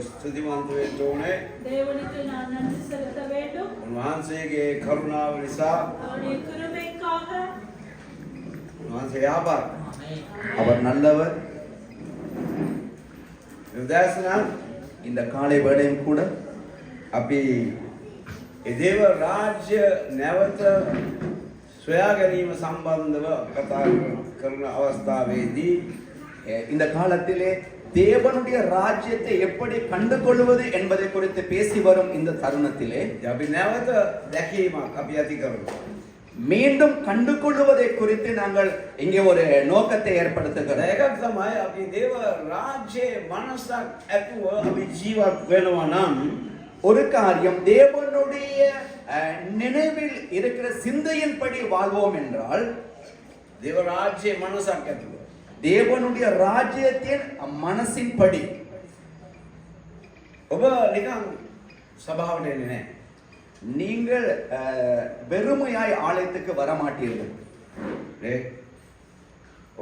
ස්තුතිවන්ත වෙන්න ඕනේ. தேவனுக்கு நான் நன்றி செலுத்த வேண்டும். උන්වහන්සේගේ කරුණාව නිසා அவருடைய கிருபைக்காக. උන්වහන්සේ යාපා. அவர் நல்லவர். උදෑසන இந்த காலை வேளையும் கூட අපි ඒ දේව රාජ්‍ය නැවත සොයා ගැනීම සම්බන්ධව කතා කරන අවස්ථාවේදී இந்த காலத்திலே தேவனுடைய ராஜ்யத்தை எப்படி கண்டு கொள்வது என்பதை குறித்து பேசி வரும் இந்த தருணத்திலே අපි නැවත දැකීමක් අපි ඇති කරනවා. மீண்டும் கண்டு கொள்வதை குறித்து நாங்கள் இங்கே ஒரு நோக்கத்தை ஏற்படுத்துகிறோம். ඒකත් තමයි අපි දේව රාජ්‍යයේ මනසක් ඇතුව අපි ජීවත් වෙනවා නම් ஒரு காரியம் தேவனுடைய நினைவில் இருக்கிற சிந்தையின்படி வாழ்வோம் என்றால் දේව රාජ්‍යයේ මනසක් ඇතුව தேவனுடைய ராஜ்யத்தின் மனசின்படி ඔබ නිකන් සභාවට එන්නේ නැහැ. நீங்கள் வெறுமையாய் ஆலயத்துக்கு வர மாட்டீர்கள்.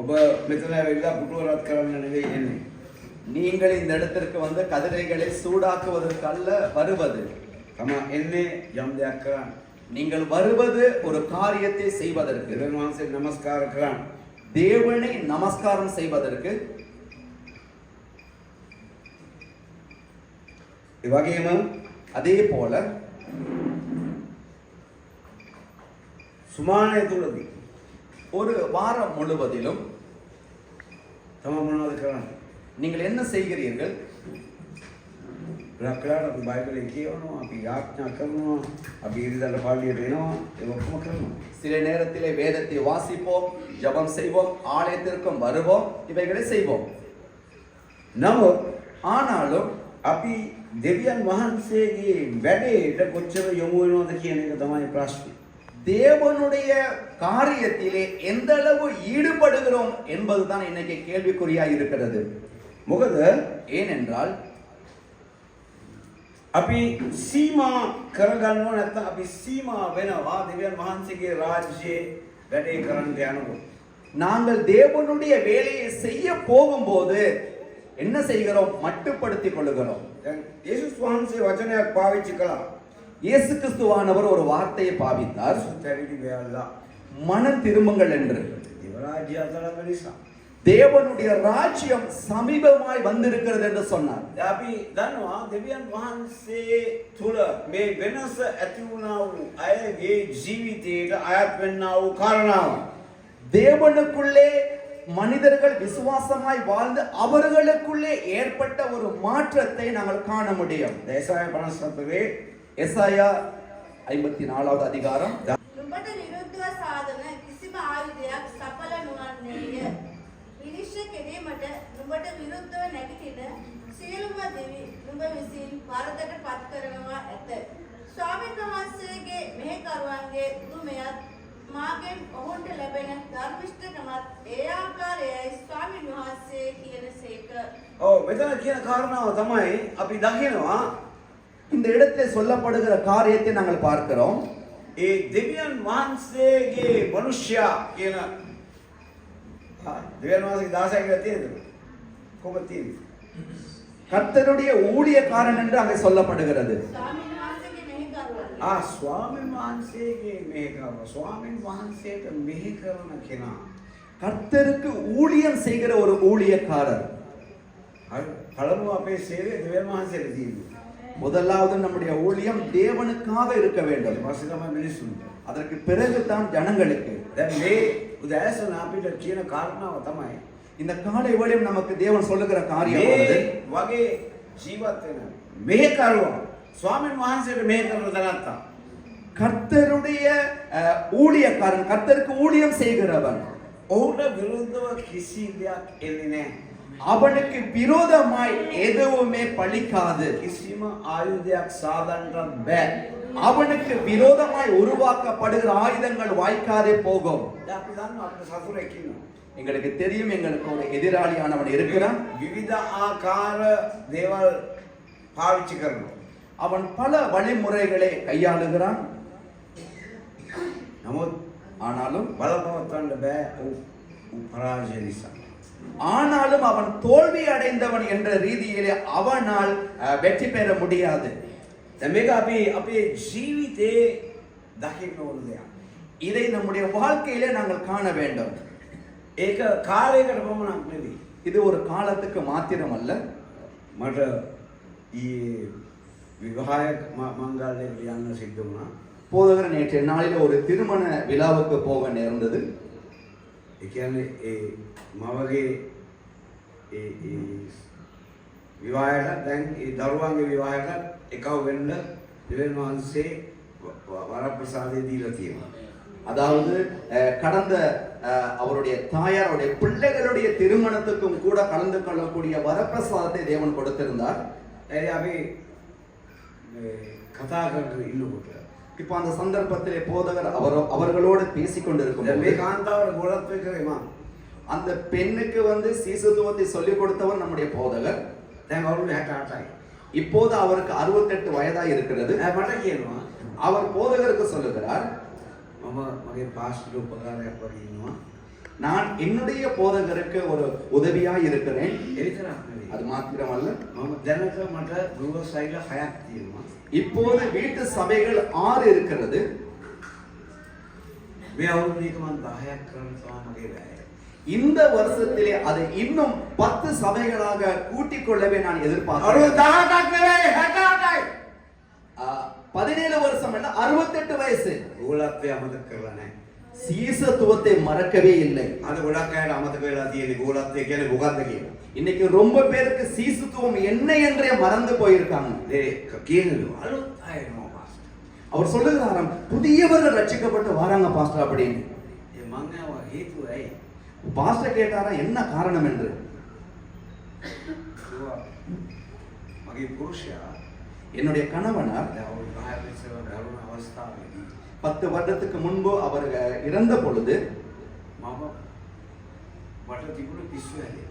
ඔබ මෙතන වෙලා පුටුවරත් කරන්න නෙවෙයි එන්නේ. நீங்கள் இந்த இடத்திற்கு வந்து கதிரைகளை சூடாக்குவதற்கு அல்ல வருவது. තමයි එන්නේ යම් දෙයක් කරන්න. நீங்கள் வருவது ஒரு காரியத்தை செய்வதற்கு. දෙවියන් වහන්සේ නමස්කාර කරන්න. தேவனை நமஸ்காரம் செய்வதற்கு. ඒ වගේම அதே போல සුමානය තුලදී ஒரு வாரம் முழுவதிலும் තම මොනවද කරන්නේ? நீங்கள் என்ன செய்கிறீர்கள்? රක්ලාට අපි බයිබලේ කියවනවා, අපි යාඥා කරනවා, අපි ඉරිදා පල්ලියට එනවා, ඒක ඔක්කොම කරනවා. சில நேரத்திலே வேதத்தை வாசிப்போம், ஜெபம் செய்வோம், ஆலயத்திற்கும் வருவோம், இவைகளை செய்வோம். නමුත් ஆனாலும் අපි දෙවියන් වහන්සේගේ වැඩේට කොච්චර යොමු වෙනවද කියන එක තමයි ප්‍රශ්නේ. தேவனுடைய காரியத்திலே எந்த அளவு ஈடுபடுகிறோம் என்பதுதான் இன்னைக்கு கேள்விக்குறியாய் இருக்கிறது. මොකද ஏனென்றால் අපි සීමා කරගන්නව නැත්නම් අපි සීමා වෙනවා දෙවියන් වහන්සේගේ රාජ්‍යයේ වැඩේ කරන්න යනකොට. நாங்கள் தேவனுடைய வேலையை செய்ய போகும்போது என்ன செய்கிறோம்? மட்டுப்படுத்திக் கொள்கிறோம். දැන් යේසුස් වහන්සේ වචනයක් පාවිච්චි කළා. இயேசு கிறிஸ்துவானவர் ஒரு வார்த்தையை பாவித்தார், සුත්තරී වෙයල්ලා மனம் திரும்புங்கள் என்று. දේව රාජ්‍ය අතරම නිසා. தேவனுடைய ராஜ்யம் சமீபமாய் வந்திருக்கிறது என்று சொன்னார். අපි දන්නවා දෙවියන් වහන්සේ තුල මේ වෙනස ඇති වුණා වූ අයගේ ජීවිතයට අයත් වෙන්නා වූ කාරණාව. தேவனுக்குள்ளே மனிதர்கள் விசுவாசமாய் வாழ்ந்து அவர்களுக்குள்ளே ஏற்பட்ட ஒரு மாற்றத்தை நாங்கள் காண முடியும். ඒසාය 57 எசாயா 54வது அதிகாரம். නුඹට විරුද්ධව සාධන කිසිම ආයුධයක් සඵල නොවන්නේය. විනිශ්චය කිරීමට නුඹට විරුද්ධව නැගිටින සියලුම දෙවි නුඹ විසින් වරදට පත් කරනවා ඇත. ස්වාමීන් වහන්සේගේ මෙහෙකරුවන්ගේ උරුමයත් මාගෙන් ඔවුන්ට ලැබෙන ධර්මිෂ්ඨකමත් ඒ ආකාරයයි ස්වාමීන් වහන්සේ කියනසේක. ඔව් මෙතන කියන කාරණාව තමයි අපි දකිනවා இந்த இடத்திலே சொல்லப்படுகிற காரியத்தை நாங்கள் பார்க்கிறோம். ඒ දෙවියන් වහන්සේගේ මනුෂ්‍යයා කියන දෙවියන් වහන්සේගේ දාසයා කියලා තියෙනද? කොහොමද තියෙන්නේ? கர்த்தருடைய ஊழியக்காரன் என்று அங்கே சொல்லப்படுகிறது. ස්වාමීන් වහන්සේගේ මෙහෙකරුවන්. ස්වාමීන් වහන්සේගේ මේකව ස්වාමීන් වහන්සේට මෙහෙ කරන කෙනා. கர்த்தருக்கு ஊழியம் செய்கிற ஒரு ஊழியக்காரர். හරි පළමුව අපේ සේවය දෙවියන් වහන්සේට තියෙනවා. முதலாவது நம்முடைய ஊழியம் தேவனுக்காக இருக்க வேண்டும். ඊපස්සේ තමයි මිනිස්සුන්ට. அதற்கு பிறகுதான் ஜனங்களுக்கு. දැන් මේ උදෑසන අපිට කියන කාරණාව තමයි இந்த காலை வேளையும் நமக்கு தேவன் சொல்லுகிற காரியம் මේ வந்து වගේ ජීවත් වෙන මෙහෙකරුවා ස්වාමීන් වහන්සේට මෙහෙ කරන තැනත්තා. கர்த்தருடைய ஊழியக்காரன், கர்த்தருக்கு ஊழியம் செய்கிறவன். ඔහුට විරුද්ධව කිසි දෙයක් එන්නේ නැහැ. அவனுக்கு விரோதமாய் எதுவுமே பலிக்காது. කිසිම ආයුධයක් සාදන්නත් බෑ. அவனுக்கு விரோதமாய் உருவாக்கப்படுகிற ஆயுதங்கள் வாய்க்காதே போகும். දැන් අපි දන්නවා අපිට සතුරෙක් ඉන්නවා. எங்களுக்கு தெரியும், எங்களுக்கு ஒரு எதிராளியானவன் இருக்கிறான். විවිධ ආකාර දේවල් පාවිච්චි කරනවා. அவன் பல வழிமுறைகளை கையாளுகிறான். නමුත් ஆனாலும் බලපවත්වන්න බෑ. ඌ පරාජය නිසා. ஆனாலும் அவன் தோல்வி அடைந்தவன் என்ற ரீதியிலே அவனால் வெற்றி பெற முடியாது. දැන් මේක අපේ ජීවිතේ දකින්න ඕන දෙයක්. இதை நம்முடைய வாழ்க்கையிலே நாங்கள் காண வேண்டும். ඒක කාලයකට පමණක් නෙවෙයි. இது ஒரு காலத்துக்கு மாத்திரம் அல்ல. මට ඊයේ විවාහයක් මංගල්‍යයකට යන්න සිද්ධ වුණා. போதகர் நேற்றைய நாளில் ஒரு திருமண விழாவுக்கு போக நேர்ந்தது. ඒ කියන්නේ ඒ මවගේ ඒ විවාහයට දැන් ඒ දරුවන්ගේ විවාහයට එකව වෙන්න දෙවියන් වහන්සේ වරප්‍රසාදය දීලා තියෙනවා. அதாவது கடந்த அவருடைய தாயார் அவருடைய பிள்ளைகளுடைய திருமணத்துக்கும் கூட கலந்து கொள்ளக்கூடிய வரப்பிரசாதத்தை தேவன் கொடுத்திருந்தார். ඒ අපි කතා කරගෙන ඉන්නකොට இப்போ அந்த சந்தர்ப்பத்திலே போதகர் அவர்களோடு பேசிக் கொண்டிருக்கும் දැන් මේ කාන්තාවට ගොඩක් වෙකරේ මම அந்த பெண்ணுக்கு சீசுத்துவத்தை சொல்லிக் கொடுத்தவர் நம்முடைய போதகர். දැන් අවුරුදු 68යි. இப்போது அவருக்கு 68 வயதாய் இருக்கிறது. මට කියනවා அவர் போதகருக்கு சொல்லுகிறார், මම මගේ පාස්ටර් උපකාරයක් වගේ ඉන්නවා. நான் என்னுடைய போதகருக்கு ஒரு உதவியாய் இருக்கிறேன். ඒ විතරක් නෙවෙයි. அது மாத்திரமல்ல, මම දැනට මට ගෘහ සෛල 6ක් තියෙනවා. இப்போது வீட்டு சபைகள் 6 இருக்கிறது. මේ අවුරුද්දේක මම 10ක් කරන්න තමයි මගේ වැය. இந்த வருஷத்திலே அதை இன்னும் 10 சபைகளாக கூட்டிக் கொள்ளவே நான் අවුරුදු எதிர்பார்க்கிறேன். 18ක් නෙවෙයි 68යි. 17 வருஷம் அல்ல, 68 வயசு. ගෝලත්වය අමතක කරලා නැහැ. சீசத்துவத்தை மறக்கவே இல்லை. අද ගොඩක් අයට අමතක වෙලා තියෙන්නේ ගෝලත්වය කියන්නේ මොකක්ද කියලා. இன்னைக்கு ரொம்ப பேருக்கு சீசுத்துவம் என்ன என்றே மறந்து போயிருக்காங்க. ඒ කියනවා අලුත් අය එනවා පාස්ටර්. அவர் சொல்லுகிறாராம், புதியவர்கள் ரட்சிக்கப்பட்டு வராங்க பாஸ்டர் அப்படின்னு. ඒ මං ආව හේතුව ඇයි? பாஸ்டர் கேட்டாரா என்ன காரணம் என்று. කිව්වා මගේ පුරුෂයා என்னுடைய கணவனார் දැන් අවුරුදු 10ක් ඉස්සෙල්ලා දරුණු අවස්ථාවේදී 10 வருடத்துக்கு முன்பு அவர் இறந்த பொழுது මම මට තිබුණු පිස්සු ඇලේ.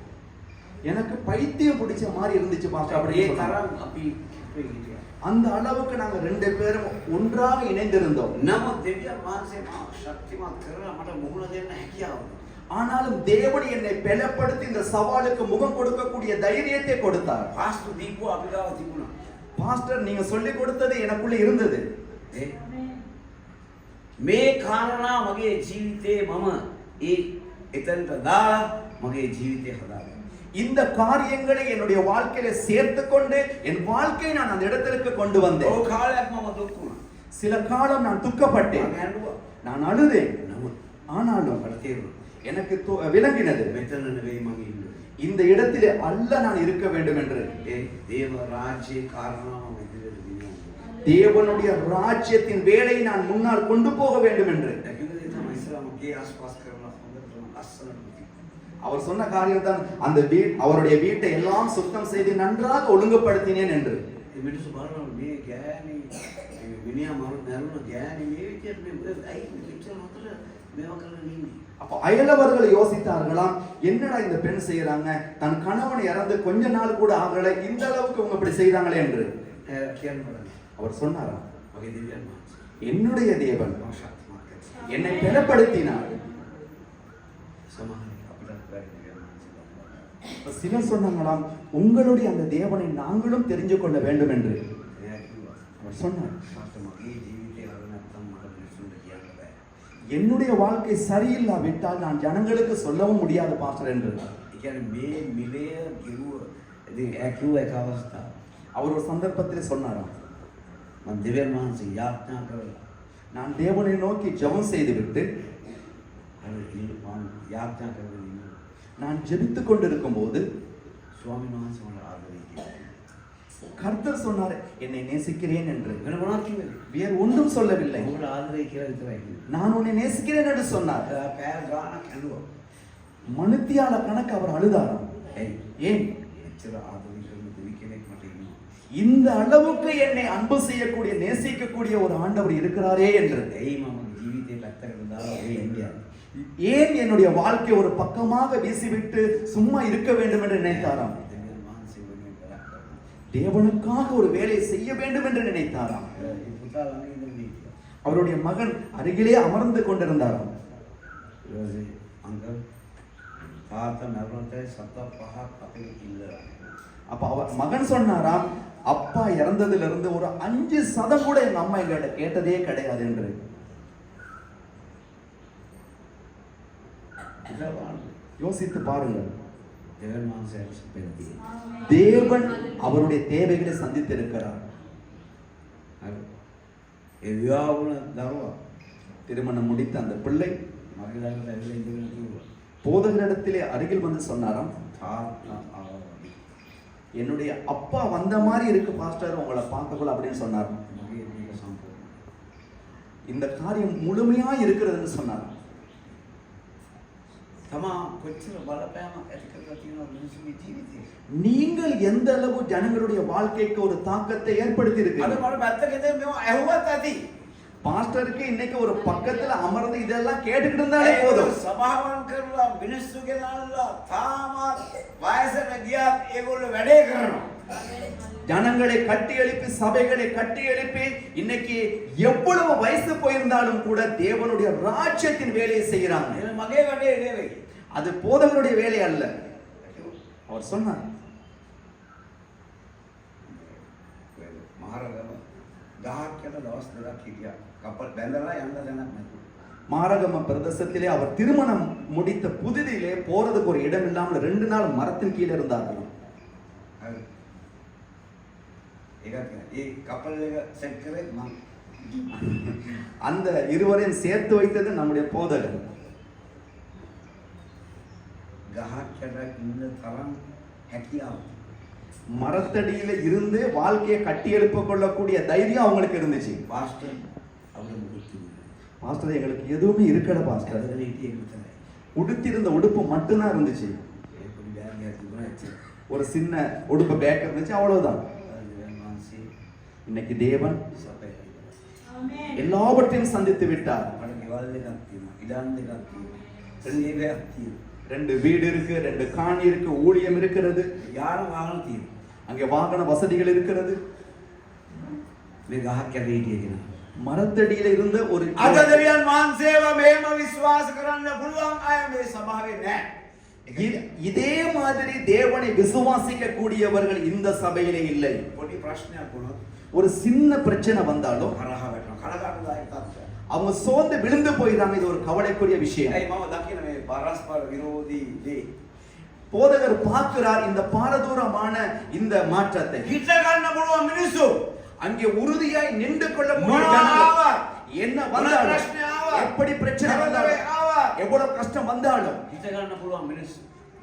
எனக்கு பைத்தியம் பிடிச்ச மாதிரி இருந்துச்சு பாஸ்டர் ඒ அப்படின்னு சொன்னார். තරම් අපි අපේ හිටියා. அந்த அளவுக்கு நாங்க 2 பேரும் ஒன்றாக இணைந்திருந்தோம். නමුත් දෙවියන් වහන්සේ මාව ශක්තිමත් කරලා මට මුහුණ දෙන්න හැකියාව දුන්නා. ஆனாலும் தேவன் என்னை பலப்படுத்தி இந்த சவாலுக்கு முகம் கொடுக்கக்கூடிய தைரியத்தை கொடுத்தார். පාස්ටර් දීපුව අපි ගාව තිබුණා. பாஸ்டர் நீங்க சொல்லி கொடுத்தது எனக்குள்ள இருந்தது. ඒ මේ කාරණා මගේ ජීවිතේ මම එතනට දාලා මගේ ජීවිතය හදාගන්නවා. இந்த காரியங்களை என்னுடைய வாழ்க்கையில சேர்த்து கொண்டு என் வாழ்க்கையை நான் அந்த இடத்திற்கு கொண்டு வந்தேன். ඔය කාලයක් මම දුක් වුණා. சில காலம் நான் துக்கப்பட்டேன், මම ඇඬුවා. நான் அழுதேன். නමුත් ஆனாலும் මට තේරුණා எனக்கு விளங்கினது, මෙතන නෙවෙයි මම ඉන්නේ. இந்த இடத்திலே அல்ல நான் இருக்க வேண்டும் என்று. ඒ දේව රාජ්‍යයේ කාරණාව මම ඉදිරියට ගෙනියනවා. தேவனுடைய ராஜ்யத்தின் வேலையை நான் முன்னால் கொண்டு போக வேண்டும் என்று. දැකියුනේ තමයි ඉස්සරහම ගේ ආස්වාස් කරලා හොඳටම ලස්සනට තිබුණා. அவர் சொன்ன காரியம் தான் அந்த அவருடைய வீட்டை எல்லாம் சுத்தம் செய்து நன்றாக ஒழுங்குபடுத்தினேன் என்று. ඒ මිනිස්සු බලනවා මේ ගෑණි මිනිහා මරුණ ගෑණි මේ විදියට මේ ඇයි මෙච්චර හොඳට මේවා කරලා ඉන්නේ. அப்ப அயலவர்கள் யோசித்தார்களாம், என்னடா இந்த பெண் செய்யறாங்க, தன் கணவன் இறந்து கொஞ்ச நாள் கூட ஆகல, இந்த அளவுக்கு அவங்க இப்படி செய்றாங்களே என்று. කියන්න බලන්න. அவர் சொன்னாராம், මගේ දෙවියන් වහන්සේ என்னுடைய தேவன் මම ශක්තිමත් කරනවා. என்னை பலப்படுத்தினார். සමහර අපිට වැඩි දෙවියන් වහන්සේ. சிலர் சொன்னாங்களாம், உங்களுடைய அந்த தேவனை நாங்களும் தெரிந்து கொள்ள வேண்டும் என்று. එයා කිව්වා அவர் சொன்னார், ශක්ත මගේ ජීවිතේ අර නැත්තම් මට මිනිස්සුන්ට කියන්න බෑ. என்னுடைய வாழ்க்கை சரியில்லாவிட்டால் நான் ஜனங்களுக்கு சொல்லவும் முடியாது பாஸ்டர் என்று. ඒ කියන්නේ මේ මිලය ගිරුව ඉතින් එයා කිව්ව එක අවස්ථාව. அவர் ஒரு சந்தர்ப்பத்தில் சொன்னாராம், මම දෙවියන් වහන්සේ යාඥා කරලා நான் தேவனை நோக்கி ஜெபம் செய்துவிட்டு අර මම යාඥා කරගෙන ඉන්නවා. நான் ஜெபித்துக் கொண்டிருக்கும் போது ස්වාමීන් වහන්සේ මට ආදරේ කිව්වා. கர்த்தர் சொன்னார், என்னை நேசிக்கிறேன் என்று. වෙන මොනවද කිව්වේ? வேறு ஒன்றும் சொல்லவில்லை. මොකට ආදරේ කියලා විතරයි කිව්වේ. நான் உன்னை நேசிக்கிறேன் என்று சொன்னார். පෑ ගානක් ඇඬුවා. மனுத்தியால கணக்கு அவர் அழுதாராம். ඇයි? ஏன்? එච්චර ආදරේ කරන දෙවි කෙනෙක් මට ඉන්නවා. இந்த அளவுக்கு என்னை அன்பு செய்யக்கூடிய நேசிக்கக்கூடிய ஒரு ஆண்டவர் இருக்கிறாரே என்று. ඇයි මම ජීවිතේ පැත්තකට දාලා ඔය ඉන්නේ? ஏன் என்னுடைய வாழ்க்கை ஒரு பக்கமாக வீசிவிட்டு சும்மா இருக்க வேண்டும் என்று நினைத்தாராம். දෙවියන් වහන්සේ වෙනුවෙන් වැඩක් කරනවා. தேவனுக்காக ஒரு வேலையை செய்ய வேண்டும் என்று நினைத்தாராம். ඒ පුතා ළඟ ඉඳන් ඉන්නවා. அவருடைய மகன் அருகிலே அமர்ந்து கொண்டிருந்தாராம். ඊට පස්සේ අංකල් තාත්තා තාත්තා මරුණට සත පහක් අපේ ඉල්ල. அப்ப மகன் சொன்னாராம், அப்பா இறந்ததுல இருந்து ஒரு 5% கூட எங்க அம்மா எங்கள்ட்ட கேட்டதே கிடையாது என்று. யோசித்து பாருங்கள். දෙවන් වහන්සේට සපෙරදී. தேவன் அவருடைய தேவைகளை சந்தித்திருக்கிறார். හරි. ඒ විවාහ වුණ දරුවා திருமணம் முடித்த அந்த பிள்ளை මගේ ළඟට ඇවිල්ලා ඉඳගෙන කිව්වා. போதகரிடத்திலே அருகில் வந்து சொன்னாராம், තාත්තා ආවා. என்னுடைய அப்பா வந்த மாதிரி இருக்கு பாஸ்டர், உங்களை பார்க்கக்குள்ள அப்படின்னு சொன்னார். මගේ මේක සම්පූර්ණ. இந்த காரியம் முழுமையா இருக்கிறதுன்னு சொன்னார். තමා කොච්චර බලපෑමක් ඇති කරලා තියෙනවද මිනිස්සුගේ ජීවිතේ. நீங்கள் எந்த அளவு ஜனங்களுடைய வாழ்க்கைக்கு ஒரு தாக்கத்தை ஏற்படுத்தி අද இருக்கிறீர்கள். මට පැත්තක ඉඳන් මේව ඇහුවත් ඇති. பாஸ்டருக்கு இன்னைக்கு ஒரு பக்கத்துல அமர்ந்து இதெல்லாம் கேட்டுக்கிட்டு இருந்தாலே ඒ போதும். සභාවන් කරලා මිනිස්සු ගෙනල්ලා තාමත් වයසට ගියත් ඒගොල්ලෝ වැඩේ කරනවා. ஜனங்களை கட்டி எழுப்பி சபைகளை கட்டி எழுப்பி இன்னைக்கு எவ்வளவு வயசு போயிருந்தாலும் கூட தேவனுடைய ராஜ்யத்தின் வேலையை செய்யறாங்க. එහෙනම් මගේ වැඩේ නෙවෙයි. அது போதகருடைய வேலை அல்ல. அவர் சொன்னார், මහරගම 10ක් යන දවස් දෙකක් හිටියා. කපල් බැඳලා යන්න දැනක් නැතුව. மாரகம பிரதேசத்திலே அவர் திருமணம் முடித்த புதிதிலே போறதுக்கு ஒரு இடம் இல்லாமல் 2 நாள் மரத்தின் கீழே இருந்தார்கள். හරි. ඒකත් ඒ කපල් එක සෙට් කරේ මම. அந்த இருவரையும் சேர்த்து வைத்தது நம்முடைய போதகர். ගහක් යට ඉන්න තරම් හැකියාව. மரத்தடியில இருந்து வாழ்க்கையை கட்டி எழுப்ப கொள்ளக்கூடிய தைரியம் அவங்களுக்கு இருந்துச்சு. පාස්ටර් අපිට මුකුත් තිබුණේ பாஸ்டர் எங்களுக்கு எதுவுமே இருக்கல பாஸ்டர். නැහැ. ඇදගෙන හිටියේ විතරයි. உடுத்திருந்த உடுப்பு மட்டும்தான் இருந்துச்சு. ඒ පොඩි බෑග් එකක් තිබුණා ඇත්තට. ஒரு சின்ன உடுப்பு பேக் இருந்துச்சு, அவ்வளவுதான். දෙවන් වහන්සේ இன்னைக்கு தேவன் සපයලා. ආමේන්. எல்லாவற்றையும் சந்தித்து விட்டார். මට ගෙවල් එකක් තියෙනවා. ඉඩම් දෙකක් තියෙනවා. සේවයක් තියෙනවා. 2 வீடு இருக்கு, 2 காணி இருக்கு, ஊழியம் இருக்கிறது, යාන වාහන තියෙනවා. அங்கே வாகன வசதிகள் இருக்கிறது. මේ ගහක් යට හිටියේ කෙනා. மரத்தடியில இருந்த ஒரு අද දෙවියන් වහන්සේව මෙහෙම විශ්වාස කරන්න පුළුවන් අය මේ සභාවේ නැහැ. இதே மாதிரி தேவனை விசுவாசிக்க கூடியவர்கள் இந்த சபையிலே இல்லை. පොඩි ප්‍රශ්නයක් වුණොත් ஒரு சின்ன பிரச்சனை வந்தாலும் හරහා වැටෙනවා. කනගාටුදායක තත්ත්වයක්. அவங்க சோர்ந்து விழுந்து போயிடாம. இது ஒரு கவலைக்குரிய விஷயம். ඇයි මම දකින මේ පරස්පර විරෝධී දේ. போதகர் பார்க்கிறார் இந்த பாரதூரமான இந்த மாற்றத்தை. හිත ගන්න පුළුවන් මිනිස්සු அங்கே உறுதியாய் நின்று கொள்ளக்கூடிய මොනවා ஜனங்கள். ආවත් என்ன මොන வந்தாலும், ප්‍රශ්න ආවත් எப்படி பிரச்சனை කරදරේ வந்தாலும், ආවත් எவ்வளவு கஷ்டம் வந்தாலும் හිත ගන්න පුළුවන් මිනිස්සු.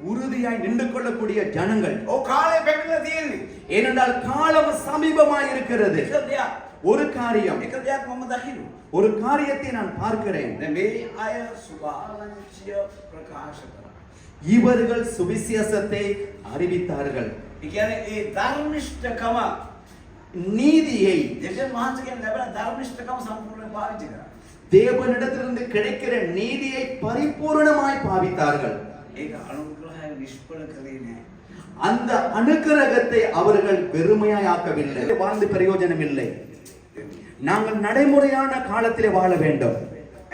உறுதியாய் நின்று கொள்ளக்கூடிய ஜனங்கள். ඔව් කාලේ පැමිණලා තියෙන්නේ. ஏனென்றால் காலம் சமீபமாய் இருக்கிறது. එක දෙයක් ஒரு காரியம், එක දෙයක් මම දකිනවා. ஒரு காரியத்தை நான் பார்க்கிறேன். දැන් මේ අය සුභාරංචිය ප්‍රකාශ කරා. இவர்கள் சுவிசேஷத்தை அறிவித்தார்கள். ඒ කියන්නේ ඒ ධර්මිෂ්ඨකම நீதியை දෙවියන් වහන්සේගෙන් ලැබෙන ධර්මිෂ්ඨකම සම්පූර්ණයෙන් පාවිච්චි කරා. தேவனிடத்திலிருந்து கிடைக்கிற நீதியை பரிபூரணமாய் பாவித்தார்கள். ඒක අනුග්‍රහය නිෂ්ඵල කරේ නැහැ. அந்த அனுக்கிரகத்தை அவர்கள் வெறுமையாய் ஆக்கவில்லை. வாழ்ந்து பிரயோஜனம் இல்லை. நாங்கள் நடைமுறையான காலத்திலே வாழ வேண்டும்.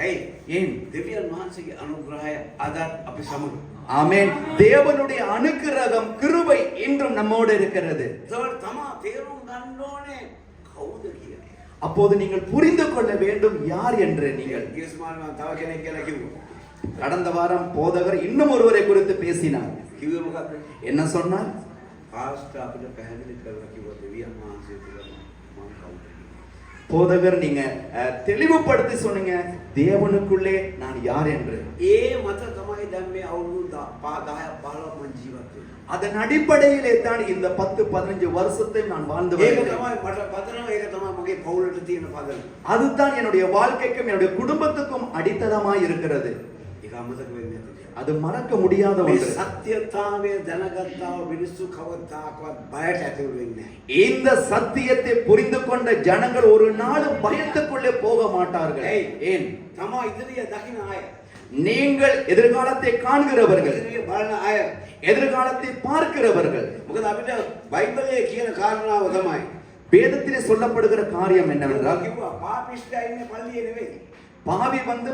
ඇයි? ஏன்? දෙවියන් වහන්සේගේ අනුග්‍රහය අදත් අපි සමග. ஆமென். தேவனுடைய அனுக்கிரகம் கிருபை இன்றும் நம்மோடு இருக்கிறது. ඒකට තමා තේරුම් ගන්න ඕනේ කවුද කියන්නේ. அப்போது நீங்கள் புரிந்து கொள்ள வேண்டும் யார் என்று. நீங்கள் ගියස්මාන මම තව කෙනෙක් ගැන කිව්වා. கடந்த வாரம் போதகர் இன்னும் ஒருவரை குறித்து பேசினார். කිව්වේ මොකක්ද? என்ன சொன்னார்? පාස්ටර් අපිට පැහැදිලි කරලා කිව්වා දෙවියන් වහන්සේ තුල මම කවුද. போதகர் நீங்க தெளிவுபடுத்தி சொன்னீங்க தேவனுக்குள்ளே நான் யார் என்று. ඒ මත තමයි දැන් මේ අවුරුදු 10 15 මම ජීවත් වෙන්නේ. அதன் அடிப்படையிலே தான் இந்த 10-15 வருஷத்தை நான் வாழ்ந்து ඒක வருகிறேன். තමයි මට පදනම. ඒක තමයි මගේ පවුලට තියෙන පදනම. அதுதான் என்னுடைய வாழ்க்கைக்கும் என்னுடைய குடும்பத்துக்கும் அடித்தளமாய் இருக்கிறது. ඒක අමතක වෙන්නේ නැති. அது மறக்க முடியாத මේ ஒன்று. සත්‍යතාවය දැනගත්තාව මිනිස්සු කවදාකවත් බයට ඇතුල් වෙන්නේ නැහැ. இந்த சத்தியத்தை புரிந்து கொண்ட ஜனங்கள் ஒரு நாளும் பயத்துக்குள்ளே போக மாட்டார்கள். ஏன்? තමා ඉදිරිය දකින්න අය. நீங்கள் எதிர்காலத்தை காண்கிறவர்கள், ඉදිරිය බලන අය. எதிர்காலத்தை பார்க்கிறவர்கள். මොකද අපිට බයිබලයේ කියන කාරණාව තමයි வேதத்திலே சொல்லப்படுகிற காரியம் என்னவென்றால், කිව්වා පාපිෂ්ඨයා ඉන්නේ පල්ලියේ නෙවෙයි. பாவி வந்து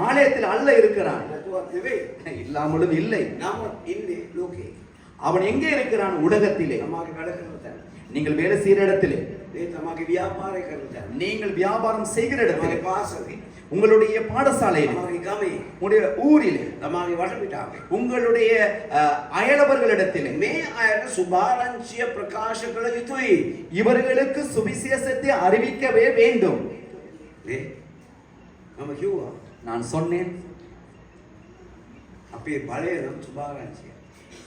ஆலயத்தில் அல்ல இருக்கிறான், නැතුවත් නෙවෙයි. இல்லாமலும் இல்லை. නමුත් ඉන්නේ ලෝකේ. அவன் எங்கே இருக்கிறான்? உலகத்திலே. තමාගේ වැඩ කරන තැන. நீங்கள் வேலை செய்கிற இடத்திலே, මේ තමාගේ ව්‍යාපාරය කරන තැන. நீங்கள் வியாபாரம் செய்கிற இடத்திலே, තමාගේ පාසලේ, உங்களுடைய பாடசாலையிலே, තමාගේ ගමේ, உங்களுடைய ஊரிலே, තමාගේ වටපිටාවේ. உங்களுடைய அயலவர்களிடத்திலே මේ අයට සුභාරංචිය ප්‍රකාශ කළ යුතුයි. இவர்களுக்கு சுவிசேஷத்தை அறிவிக்கவே வேண்டும். නේ? මම කිව්වා நான் சொன்னேன், අපේ බලය නම් සුභාරංචිය.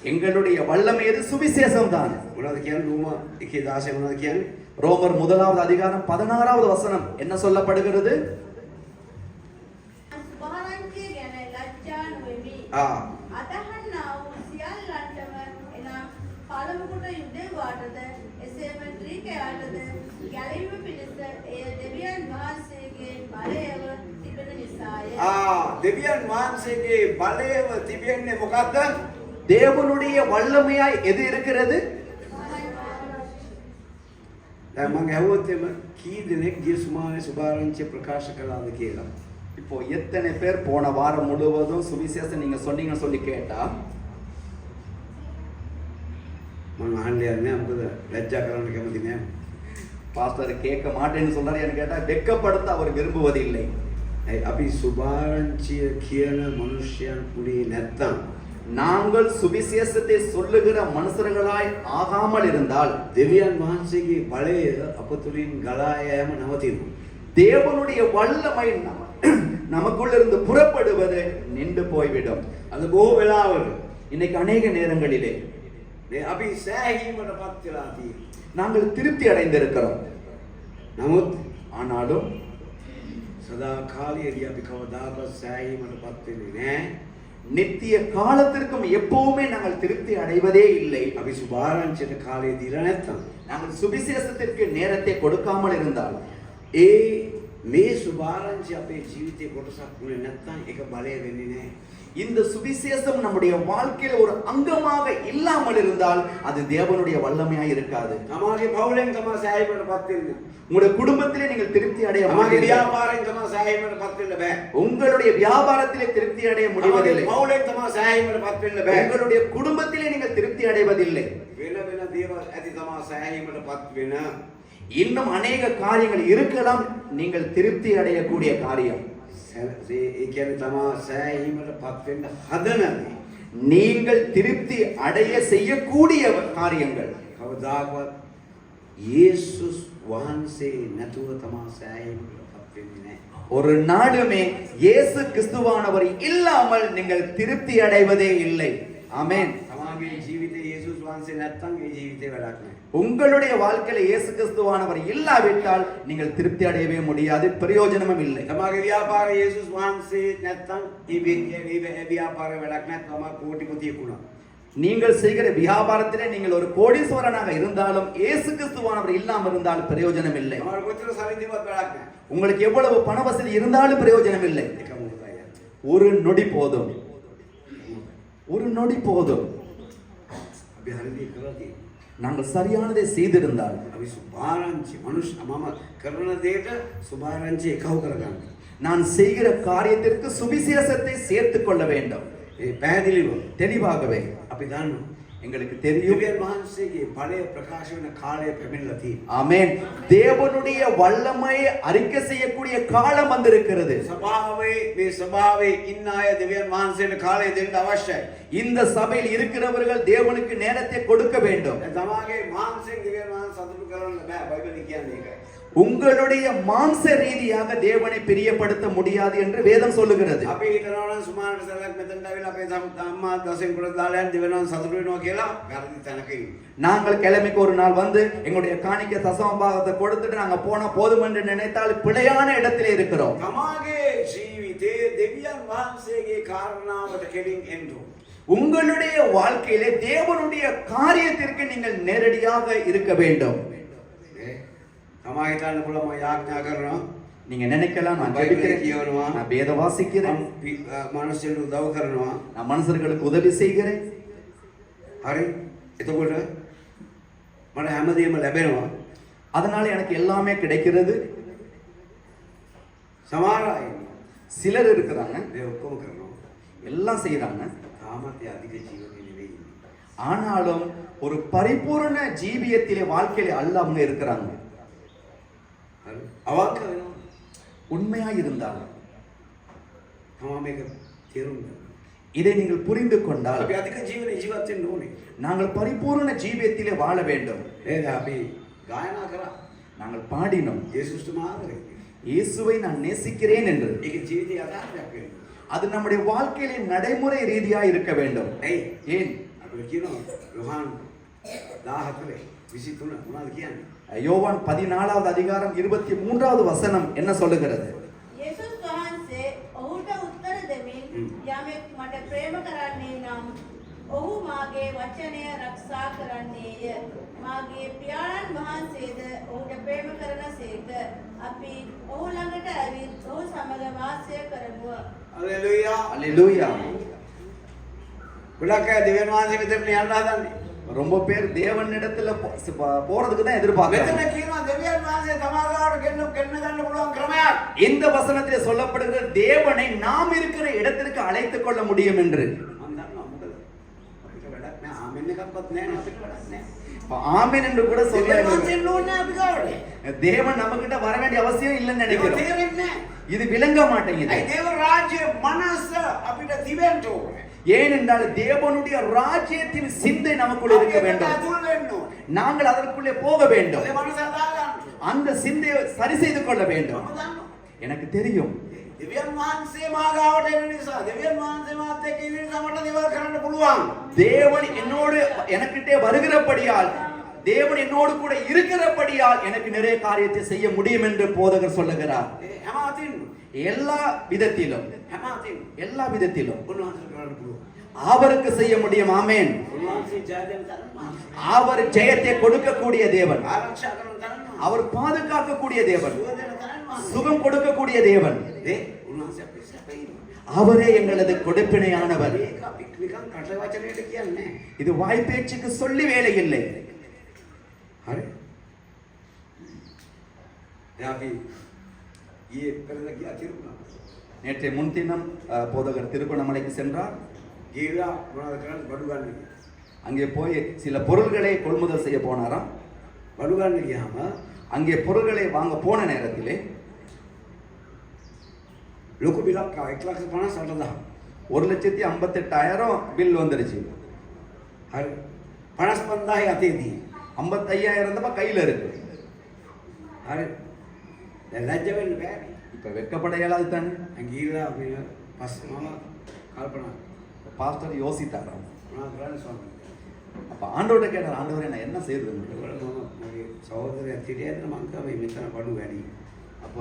எங்களுடைய வல்லமை எது? சுவிசேஷம் தான். මොනවද කියන්නේ? රෝම 1:16 මොනවද කියන්නේ? ரோமர் 1வது அதிகாரம் 16வது வசனம் என்ன சொல்லப்படுகிறது? සුභාරංචිය ගැන ලැජ්ජා නොවෙමි. අදහන්නා වූ සියල්ලන්ටම එනම් පළමු කොට යුදෙව්වාටද එසේම ග්‍රීකයාටද ගැලවීම පිණිස එය දෙවියන් වහන්සේගේ බලයව තිබෙන නිසාය. දෙවියන් වහන්සේගේ බලයව තිබෙන්නේ මොකද්ද? தேவனுடைய வல்லமையாய் எது இருக்கிறது? දැන් මම ඇහුවොත් එම කී දෙනෙක් ගිය සුමානේ සුභාරංචිය ප්‍රකාශ කළාද කියලා. இப்போ எத்தனை பேர் போன வாரம் முழுவதும் சுவிசேஷம் நீங்க சொன்னீங்கன்னு சொல்லி கேட்டா, මම අහන්නේ නැහැ. මොකද ලැජ්ජා කරන්න කැමති නෑ. பாஸ்டர் கேட்க மாட்டேன்னு சொல்றாரு கேட்டா, வெட்கப்படுத்த அவர் விரும்புவதில்லை. අපි සුභාරංචිය කියන මනුෂ්‍යයන් උනේ නැත්තම්, நாங்கள் சுவிசேஷத்தை சொல்லுகிற மனுஷர்களாய் ஆகாமல் இருந்தால் දෙවියන් වහන්සේගේ බලය අප තුලින් ගලා යෑම නවතිනවා. தேவனுடைய வல்லமை நமக்குள்ளிருந்து புறப்படுவது நின்று போய்விடும். අද බොහෝ වෙලාවල இன்னைக்கு அநேக நேரங்களிலே මේ අපි සෑහීමටපත් වෙලා තියෙනවා. நாங்கள் திருப்தி அடைந்திருக்கிறோம். නමුත් ஆனாலும் සදා කාලයේදී අපි කවදාකවත් සෑහීමටපත් වෙන්නේ නැහැ. நித்திய காலத்திற்கும் எப்பவுமே நாங்கள் திருப்தி அடைவதே இல்லை. අපි සුභාරංචියට කාලය දීලා නැත්තම්, நாங்கள் சுவிசேஷத்திற்கு நேரத்தை கொடுக்காமல் இருந்தால், ඒ මේ සුභාරංචිය අපේ ජීවිතේ කොටසක් වුණේ නැත්තම් ඒක බලය වෙන්නේ නැහැ. இந்த சுவிசேஷம் நம்முடைய வாழ்க்கையில ஒரு அங்கமாக இல்லாமல் இருந்தால் அது தேவனுடைய வல்லமையாய் இருக்காது. තමාගේ පවුලෙන් තමයි සෑහීමටපත් වෙන්නේ. உங்களுடைய குடும்பத்திலே நீங்கள் திருப்தி அடைய තමාගේ முடியவில்லை. ව්‍යාපාරයෙන් තමයි සෑහීමටපත් වෙන්න බෑ. உங்களுடைய வியாபாரத்திலே திருப்தி அடைய முடிவதில்லை. තමාගේ පවුලෙන් තමයි සෑහීමටපත් වෙන්න බෑ. உங்களுடைய குடும்பத்திலே நீங்கள் திருப்தி அடைவதில்லை. වෙන වෙන දේවල් ඇති තමයි සෑහීමටපත් වෙන. இன்னும் அநேக காரியங்கள் இருக்கலாம் நீங்கள் திருப்தி அடையக்கூடிய காரியம். ඒ කියන්නේ තමයි සෑහීමටපත් වෙන්න හදනදී நீங்கள் திருப்தி அடைய செய்யக்கூடிய காரியங்கள். කවදාකවත් යේසුස් වහන්සේ නැතුව තමයි සෑහීමටපත් වෙන්නේ නැහැ. ஒரு நாளுமே இயேசு கிறிஸ்துவானவர் இல்லாமல் நீங்கள் திருப்தி அடைவதே இல்லை. ஆமென். තමාගේ ජීවිතේ යේසුස් වහන්සේ නැත්තම් ඒ ජීවිතේ වැඩක් නැහැ. உங்களுடைய வாழ்க்கையில இயேசு கிறிஸ்துவானவர் இல்லாவிட்டால் நீங்கள் திருப்தி அடையவே முடியாது, பிரயோஜனமும் இல்லை. තමාගේ ව්‍යාපාරයේ යේසුස් වහන්සේ නැත්තම් ඒ ව්‍යාපාරේ වැඩක් නැහැ. තමා කෝටිපතියෙක් වුණා. நீங்கள் செய்கிற வியாபாரத்திலே நீங்கள் ஒரு கோடீஸ்வரனாக இருந்தாலும் இயேசு கிறிஸ்துவானவர் இல்லாமல் இருந்தால் பிரயோஜனம் இல்லை. තමාට කොච්චර සල්ලි තිබ්බත් වැඩක් නැහැ. உங்களுக்கு எவ்வளவு பண வசதி இருந்தாலும் பிரயோஜனம் இல்லை. එක මොහොතයි යන්නේ. ஒரு நொடி போதும், ஒரு நொடி போதும். අපි හරියට කරලා තියෙනවා. நாங்கள் சரியானதை செய்திருந்தால் අපි සුභාරංචි මනුෂ්‍ය මම කරන දෙයට සුභාරංචි එකව කරගන්න. நான் செய்கிற காரியத்திற்கு சுவிசேஷத்தை சேர்த்துக் கொள்ள வேண்டும். ඒ පැහැදිලිව தெளிவாகவே අපි දන්නවා. எங்களுக்கு தெரியும். දෙවියන් වහන්සේගේ බලය ප්‍රකාශ වෙන කාලය පැමිණලා තියෙනවා. ஆமென். தேவனுடைய வல்லமையை அறிக்கை செய்யக்கூடிய காலம் வந்திருக்கிறது. මේ සභාවේ ඉන්න අය දෙවියන් වහන්සේට කාලය දෙන්න අවශ්‍යයි. இந்த சபையில் இருக்கிறவர்கள் தேவனுக்கு நேரத்தை கொடுக்க வேண்டும். තමාගේ මාංශයෙන් දෙවියන් වහන්සේ සතුටු කරන්න බෑ. බයිබලේ කියන්නේ ඒකයි. உங்களுடைய மாம்ச ரீதியாக தேவனை பிரியப்படுத்த முடியாது என்று வேதம் சொல்லுகிறது. අපි හිතනවා නම් සුමානට සලක් මෙතනට ආවිලා අපේ අම්මා දසෙන් කොට දාලා යන දෙවියන් වහන්සේ සතුටු වෙනවා කියලා වැරදි තැනක ඉන්නේ. நாங்கள் கிழமைக்கு ஒரு நாள் வந்து எங்களுடைய காணிக்கை தசம பாகத்தை கொடுத்துட்டு நாங்க போனா போதும் என்று நினைத்தால் பிழையான இடத்திலே இருக்கிறோம். තමාගේ ජීවිතේ දෙවියන් වහන්සේගේ කාරණාවට කෙලින් එන්න. உங்களுடைய வாழ்க்கையிலே தேவனுடைய காரியத்திற்கு நீங்கள் நேரடியாக இருக்க வேண்டும். තමා හිතන්න පුළුවන් මම යාඥා කරනවා. நீங்க நினைக்கலாம் நான் பைபிளை ஜெபிக்கிறேன், කියවනවා. நான் வேத வாசிக்கிறேன், මනුස්සයෙකුට උදව් කරනවා. நான் மனுஷர்களுக்கு உதவி செய்கிறேன். හරි. එතකොට මට හැමදේම ලැබෙනවා. அதனால எனக்கு எல்லாமே கிடைக்கிறது. සමහර අය சிலர் இருக்கிறாங்க, මේ ඔක්කොම කරනවා. எல்லாம் செய்யறாங்க. තාමත් ඒ අධික ජීවනයේ නෙවෙයි. ஆனாலும் ஒரு பரிபூரண ஜீவியத்திலே வாழ்க்கையில அல்ல அவங்க இருக்கிறாங்க. හරි. අවංක වෙනවා. உண்மையா இருந்தாலும் තමා මේක තේරුම් ගන්න. இதை நீங்கள் புரிந்து கொண்டால் අපි අධික ජීවනයේ ජීවත් වෙන්න ඕනේ. நாங்கள் பரிபூரண ஜீவியத்திலே வாழ வேண்டும். නේද? අපි ගායනා කරා. நாங்கள் பாடினோம், යේසුස්ට මාදරේ. இயேசுவை நான் நேசிக்கிறேன் என்று. ඒක ජීවිතයේ යථාර්ථයක් වෙන්න. அது நம்முடைய வாழ்க்கையிலே நடைமுறை ரீதியா இருக்க வேண்டும். ඇයි? ஏன்? අපිට කියනවා යොහාන් 14 23 මොනවද කියන්නේ? யோவான் 14வது அதிகாரம் 23வது வசனம் என்ன சொல்லுகிறது? යේසුස් වහන්සේ ඔහුට උත්තර දෙමින් යමෙක් මට ප්‍රේම කරන්නේ නම් ඔහු මාගේ වචනය ආරක්ෂා කරන්නේය. මාගේ පියාණන් වහන්සේද ඔහුට ප්‍රේම කරනසේක. අපි ඔහු ළඟට ඇවිත් ඔහු සමග වාසය කරමු. හalleluya. அல்லேலூயா. ගොඩක් අය දෙවියන් වහන්සේ මෙතන යන්න හදන්නේ. ரொம்ப பேர் தேவனிடத்துல போறதுக்கு தான் எதிர்பார்க்கறாங்க. මෙතන කියනවා දෙවියන් වහන්සේ තමාගාවට ගෙන්න ගන්න පුළුවන් ක්‍රමයක්. இந்த வசனத்திலே சொல்லப்படுகிற தேவனை நாம் இருக்கிற இடத்திற்கு அழைத்துக் கொள்ள முடியும் என்று. මම දන්නවා මොකද අපිට වැඩක් නෑ. ආමෙන් එකක්වත් නෑ නේ අපිට වැඩක් නෑ. ஆமென் என்று கூட சொல்ல දෙවියන් වහන්සේ නෝනේ අපි ගාවට. தேவன் நம்ம கிட்ட வர வேண்டிய அவசியம் இல்லைன்னு ඒක நினைக்கிறோம். තේරෙන්නේ නෑ. இது விளங்க மாட்டேங்குது. ඒ දේව රාජ්‍ය මනස අපිට තිබෙන්න ඕනේ. ஏனென்றால் தேவனுடைய ராஜ்யத்தின் சிந்தை நமக்குள்ள இருக்க வேண்டும். අතුල් වෙන්න ඕනේ. நாங்கள் அதற்குள்ளே போக வேண்டும். ඒ මනස හදාගන්න. அந்த சிந்தையை சரி செய்து கொள்ள வேண்டும். මම දන්නවා. எனக்கு தெரியும், දෙවියන් වහන්සේ මාගාවට එන නිසා දෙවියන් වහන්සේ මාත් එක්ක ඉන්න නිසා මට දේවල් කරන්න පුළුවන්. தேவன் என்னோடு எனக்கிட்டே வருகிறபடியால், தேவன் என்னோடு கூட இருக்கிறபடியால் எனக்கு நிறைய காரியத்தை செய்ய முடியும் என்று போதகர் சொல்லுகிறார். ඒ හැම අතින් எல்லா விதத்திலும், හැම අතින් எல்லா விதத்திலும் උන්වහන්සේ කරන්න පුළුවන්. அவருக்கு செய்ய முடியும். ஆமென். උන්වහන්සේ ජය දෙන්න තරම් அவர் ஜெயத்தை கொடுக்கக்கூடிய தேவன், ආරක්ෂා කරන තරම් அவர் பாதுகாக்கக்கூடிய தேவன், සුව දෙන තරම් சுகம் கொடுக்கக்கூடிய தேவன். ඒ උන්වහන්සේ අපේ සැපේ. அவரே எங்களது கொடுப்பினையானவர். ඒක අපි නිකන් කට වචනයට කියන්නේ. இது வாய்ப்பேச்சுக்கு சொல்லி வேலை இல்லை. හරි. දැන් අපි ඊයේ පෙරේද ගියා තිරුණා. நேற்றைய முன்தினம் போதகர் திருகோணமலைக்கு சென்றார். ගිහලා මොනවද කරන්නේ? බඩු ගන්න ගියා. அங்கே போய் சில பொருள்களை கொள்முதல் செய்ய போனாராம். බඩු ගන්න ගියාම அங்கே பொருள்களை வாங்க போன நேரத்திலே ලොකු බිලක් ආවා 1,58,000. 1,58,000 பில் வந்துருச்சு. හරි. 55,000 අතේදී. 55,000 தான் கையில இருக்கு. හරි. දැන් ලැජ්ජ වෙන්න බෑනේ. இப்ப வெட்கப்பட இயலாது தானே. දැන් ගිහලා අපි පස්සේ මම කල්පනා பாஸ்டர் யோசித்தாராம். මොනවද කරන්නේ ස්වාමීනි? அப்ப ஆண்டவர்ட்ட கேட்டார், ஆண்டவரே நான் என்ன செய்யறது? ඒකට මම මගේ සහෝදරයා තිරියද්ද මං කිව්වා මේ මෙතන බඩු වැඩි. அப்ப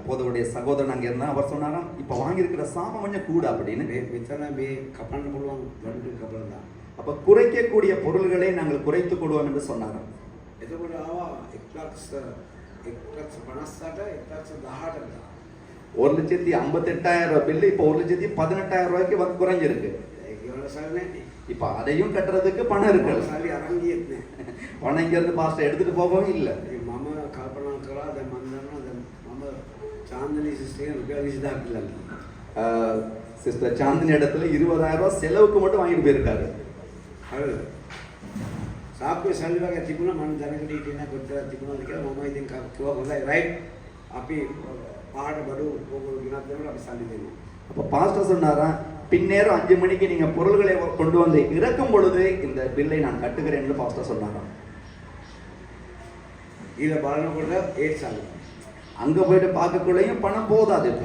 போதவருடைய சகோதரன் அங்க இருந்தா அவர் சொன்னாராம், இப்ப வாங்கியிருக்கிற சாமம் கொஞ்சம் கூட அப்படின்னு. මේ මෙතන මේ කපන්න පුළුවන් බඩු කපලා දාන්න. அப்ப குறைக்கக்கூடிய பொருள்களை நாங்கள் குறைத்துக் கொள்வோம் என்று சொன்னாராம். එතකොට ආවා 1,58,000 1,18,000. 1,58,000 பில்லு இப்ப 1,18,000 ரூபாய்க்கு வந்து குறைஞ்சிருக்கு. ඒක වල සල්ලි නැති. இப்ப அதையும் கட்டுறதுக்கு பணம் இருக்கு. සල්ලි අරන් ගියෙත් නෑ. பணம் இங்க இருந்து பாஸ்டர் எடுத்துட்டு போகவும் இல்ல. මම කල්පනා කරා දැන් මම දන්නවා දැන් මම චාන්දනී සිස්ටර් රුපියල් 20,000 කියලා. சிஸ்டர் சாந்தினி இடத்துல 20,000 ரூபாய் செலவுக்கு மட்டும் வாங்கிட்டு போயிருக்காரு. හරිද? සාප්පේ සල්ලි වගේ තිබුණා මම දැනගෙන හිටියේ නෑ කොච්චරක් තිබුණාද කියලා. මම ඉතින් කිව්වා හොඳයි රයිට්. අපි පාඩ බඩු ඕගොල්ලෝ ගෙනත් දෙනවා අපි සල්ලි දෙනවා. அப்ப பாஸ்டர் சொன்னாரா, பின்னேரம் 5 மணிக்கு நீங்க பொருள்களை கொண்டு வந்து இறக்கும் பொழுது இந்த பில்லை நான் கட்டுகிறேன் என்று பாஸ்டர் சொன்னாராம். ඊළ බලනකොට ඒත් සල්ලි. அங்க போயிட்டு பார்க்கக்குள்ளேயும் பணம் போதாது. இப்ப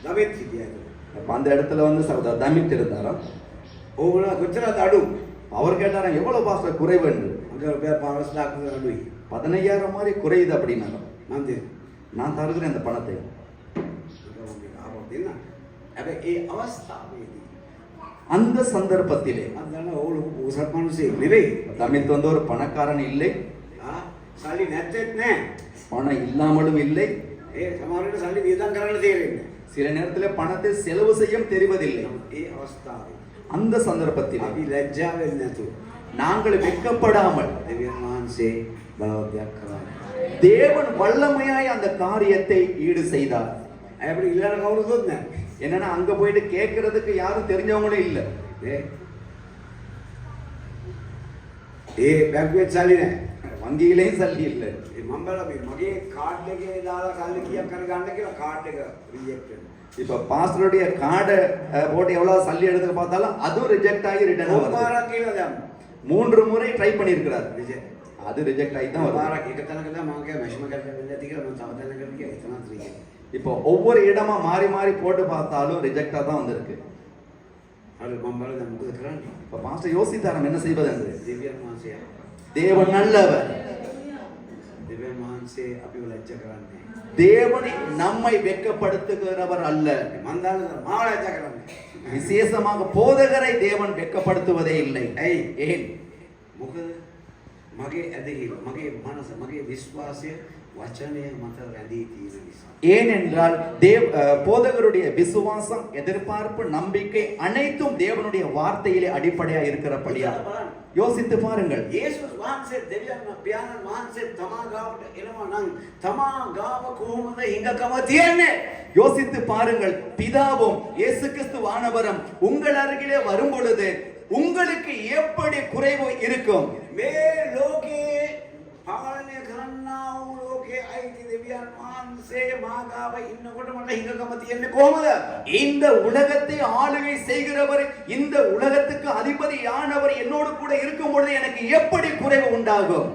දවෙත් හිටියා. அப்ப அந்த இடத்துல வந்து சகோதரர் தமிழ் இருந்தாராம். ඕගොල්ලෝ කොච්චරද අඩු? அவர் கேட்டாராம், எவ்வளவு பாஸ்டர் குறைவு என்று. අංග රුපියල් 5,00,000 විතර අඩුයි. 15,000 மாதிரி குறையுது அப்படின்னாராம். මම දෙන්න. நான் தருகிறேன் அந்த பணத்தை. ආපහු දෙන්න. හැබැයි ඒ අවස්ථාවේදී அந்த சந்தர்ப்பத்திலே මම දන්නවා ඕගොල්ලෝ පොසත් මිනිස්සෙක් නෙවෙයි. தமிழ் வந்து ஒரு பணக்காரன் இல்லை, සල්ලි නැත්තේත් නෑ. பணம் இல்லாமலும் இல்லை. ඒ සමහර වෙලාවට සල්ලි වියදම් කරන්න තේරෙන්නේ சில நேரத்தில் பணத்தை செலவு செய்யும் தெரிவதில்லை. නෑ. ඒ අවස්ථාවේ அந்த சந்தர்ப்பத்தில் අපි ලැජ්ජා වෙන්නේ නැතුව நாங்கள் வெட்கப்படாமல் දෙවියන් වහන්සේ බලවත්යක් කරා. தேவன் வல்லமையாய் அந்த காரியத்தை ஈடு செய்தார். අය අපිට ඉල්ලන කවුරුත් නැහැ. என்னன்னா அங்க போயிட்டு கேட்கறதுக்கு யாரும் தெரிஞ்சவங்களும் இல்ல. ඒ බැංකුවේ සල්ලි නැහැ. வங்கியிலேயும் சல்லி இல்ல. මම බලලා මේ මගේ කාඩ් එකේ දාලා සල්ලි කීයක් කර ගන්න කියලා කාඩ් එක රිජෙක්ට් වෙනවා. இப்ப பாஸ்டருடைய கார்டை போட்டு எவ்வளவு சல்லி எடுத்து பார்த்தாலும் அதுவும் ரிஜெக்ட் ஆகி ரிட்டர்ன் வருது. மாரක් කියලා දැම්ම. 3 முறை ட்ரை பண்ணியிருக்கிறார். රිජෙක්ට්. அது ரிஜெக்ட் ஆகி தான் வருது. මාරක් එක තැනක தான் මම කිය මැෂිම කරලා වෙන්නේ නැති කියලා මම තව තැනකට ගියා එතනත් රිජෙක්ට්. இப்போ ஒவ்வொரு இடமா மாறி மாறி போட்டு பார்த்தாலும் ரிஜெக்டா தான் வந்திருக்கு. அது මම බලලා දැන් මොකද කරන්නේ? இப்ப பாஸ்டர் யோசித்தாராம் என்ன செய்வது என்று. දෙවියන් වහන්සේ தேவன் நல்லவர். දෙවියන් වහන්සේ අපිව ලැජ්ජ කරන්නේ. தேவனை நம்மை வெட்கப்படுத்துகிறவர் அல்ல. මම දන්නවා මාව ලැජ්ජ කරන්නේ. விசேஷமாக போதகரை தேவன் வெட்கப்படுத்துவதே இல்லை. ඇයි? ஏன்? මොකද මගේ ඇදහිල්ල, මගේ මනස, මගේ විශ්වාසය වචනය මත රැඳී තියෙන නිසා. ஏனென்றால் போதகருடைய விசுவாசம், எதிர்பார்ப்பு, நம்பிக்கை அனைத்தும் தேவனுடைய வார்த்தையிலே அடிப்படையா இருக்கிறபடியா. யோசித்து பாருங்கள். යේසුස් වහන්සේ දෙවියන් පියාණන් වහන්සේ තමා ගාවට එනවා නම් තමා ගාව කොහොමද හිඟකම තියෙන්නේ? யோசித்து பாருங்கள். பிதாவும் இயேசு கிறிஸ்துவானவரும் உங்கள் அருகிலே வரும் பொழுது உங்களுக்கு எப்படி குறைவு இருக்கும்? මේ ලෝකේ පාලනය කරන්නා වූ ලෝකේ අයිති දෙවියන් වහන්සේ මා ගාව ඉන්නකොට මට හිඟකම තියෙන්නේ කොහොමද? இந்த உலகத்தை ஆளுகை செய்கிறவர், இந்த உலகத்துக்கு அதிபதியானவர் என்னோடு கூட இருக்கும் பொழுது எனக்கு எப்படி குறைவு உண்டாகும்?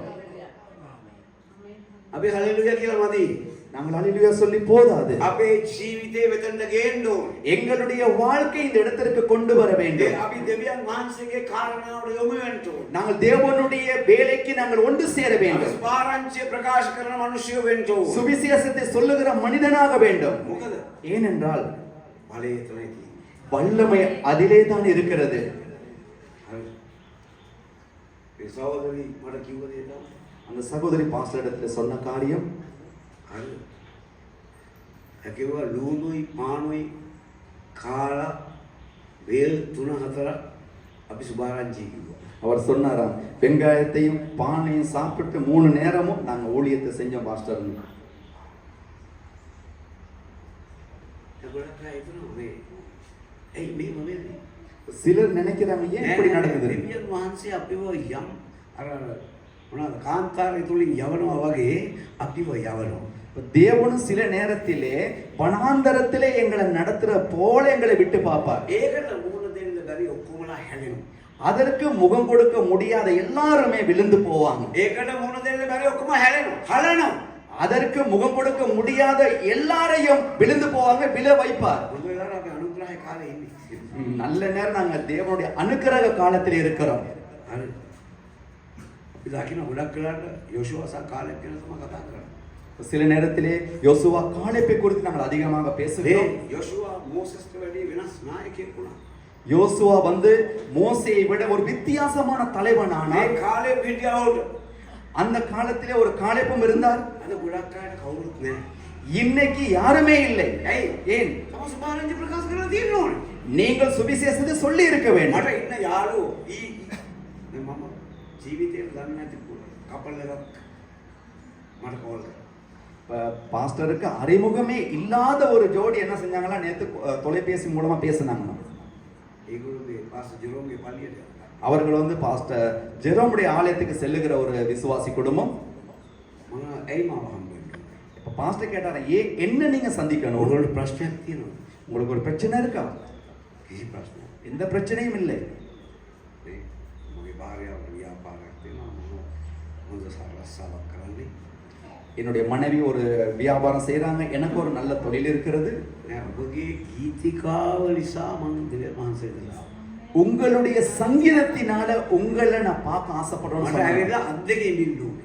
අපි හලෙලුයා කියලා මදි. நாங்கள் அல்லேலூயா சொல்லி போதாது. අපේ ජීවිතේ වෙතෙන්ද ගේන්න ඕනේ. எங்களுடைய வாழ்க்கை இந்த இடத்திற்கு கொண்டு வர வேண்டும். අපි දෙවියන් වහන්සේගේ කාරණාවට යොමු වෙන්න ඕනේ. நாங்கள் தேவனுடைய வேலைக்கு நாங்கள் ஒன்று சேர வேண்டும். ස්පාරංචිය ප්‍රකාශ කරන මිනිස්සුયો වෙන්න ඕනේ. சுவிசேஷத்தை சொல்லுகிற மனிதனாக வேண்டும். මොකද? ஏனென்றால் බලය එතනයි තියෙන්නේ. வல்லமை அதிலே தான் இருக்கிறது. හරි. ඒ සහෝදරි මට කිව්ව දේ තමයි. அந்த சகோதரி பாஸ்டர் இடத்துல சொன்ன காரியம் හරි. ඒකේවා ලුණුයි පානුයි කාලා වේල් 3-4 අපි සුභාරංචි කිව්වා. அவர் சொன்னாராம், வெங்காயத்தையும் பானையும் சாப்பிட்டு 3 நேரமும் நாங்க ஊழியத்தை செஞ்சோம் பாஸ்டர். ඒගොල්ලෝ හිතනවා මේ එයි මේ මොනේද? சிலர் நினைக்கிறாங்க ஏன் இப்படி நடக்குது? දෙවියන් වහන්සේ අපිව යම් අර මොනවාද කාන්තාරය තුලින් යවනවා වගේ අපිව යවනවා. தேவனும் சில நேரத்திலே வனாந்தரத்திலே எங்களை நடத்துற போல எங்களை விட்டு பார்ப்பார். ඒකට මුහුණ දෙන්න බැරි ඔක්කොමලා හැලෙනවා. அதற்கு முகம் கொடுக்க முடியாத எல்லாருமே விழுந்து போவாங்க. ඒකට මුහුණ දෙන්න බැරි ඔක්කොම හැලෙනවා. හලනවා. அதற்கு முகம் கொடுக்க முடியாத எல்லாரையும் விழுந்து போவாங்க, விழ வைப்பார். මොකද වෙලාවට අපි අනුග්‍රහය කාලේ ඉන්නේ. நல்ல நேரம் நாங்க தேவனுடைய அனுக்கிரக காலத்தில் இருக்கிறோம். හරි. අපි දකින්න ගොඩක් වෙලාවට යෝෂුවා සහ කාලෙත් ගැන තමයි කතා කරන්නේ. சில நேரத்திலே யோசுவா காலேப்பை குறித்து நாங்கள் அதிகமாக பேசுகிறோம். යෝෂුවා මෝසස්ට වැඩි වෙනස් නායකයෙක් වුණා. யோசுவா மோசேயை விட ஒரு வித்தியாசமான தலைவனானார். මේ කාලේ පිටියවට அந்த காலத்திலே ஒரு காலேப்பும் இருந்தார். අද ගොඩක් අයට කවුරුත් නැහැ. இன்னைக்கு யாருமே இல்லை. ඇයි? ஏன்? තම සුභාරංචි ප්‍රකාශ කරලා තියෙන්න ඕනේ. நீங்கள் சுவிசேஷத்தை சொல்லி இருக்க வேண்டும். මට ඉන්න යාළුවෝ මම ජීවිතේ දන්නේ නැති කපල් එකක් මට කෝල් කරා. பாஸ்டருக்கு அறிமுகமே இல்லாத ஒரு ஜோடி என்ன செஞ்சாங்களா, நேத்து தொலைபேசி மூலமா பேசினாங்க. ඒගොල්ලෝ මේ පාස්ටර් ජෙරෝම්ගේ පල්ලියට அவர்கள் பாஸ்டர் ஜெரோமுடைய ஆலயத்துக்கு செல்லுகிற ஒரு விசுவாசி குடும்பம். මම ඇයි මාව හම්බෙන්නේ? இப்ப பாஸ்டர் கேட்டாரா, என்ன நீங்க சந்திக்கணும்? ඔයගොල්ලෝ ප්‍රශ්නයක් තියෙනවා. உங்களுக்கு ஒரு பிரச்சனை இருக்கா? කිසි ප්‍රශ්නයක් எந்த பிரச்சனையும் இல்லை. නේ. මගේ භාර්යාව ව්‍යාපාරයක් තියෙනවා. මම හොඳ සරසාවක් කරන්නේ. என்னுடைய மனைவி ஒரு வியாபாரம் செய்றாங்க, எனக்கு ஒரு நல்ல தொழில் இருக்கிறது. නෑ ඔබගේ ගීතිකාව නිසා මම දෙවියන් වහන්සේ දෙලා. உங்களுடைய சங்கீதத்தினால உங்களை நான் பார்க்க ஆசைப்படுறேன்னு මට சொன்னாங்க. ඇවිල්ලා අත් දෙකේ ඉන්න ඕනේ.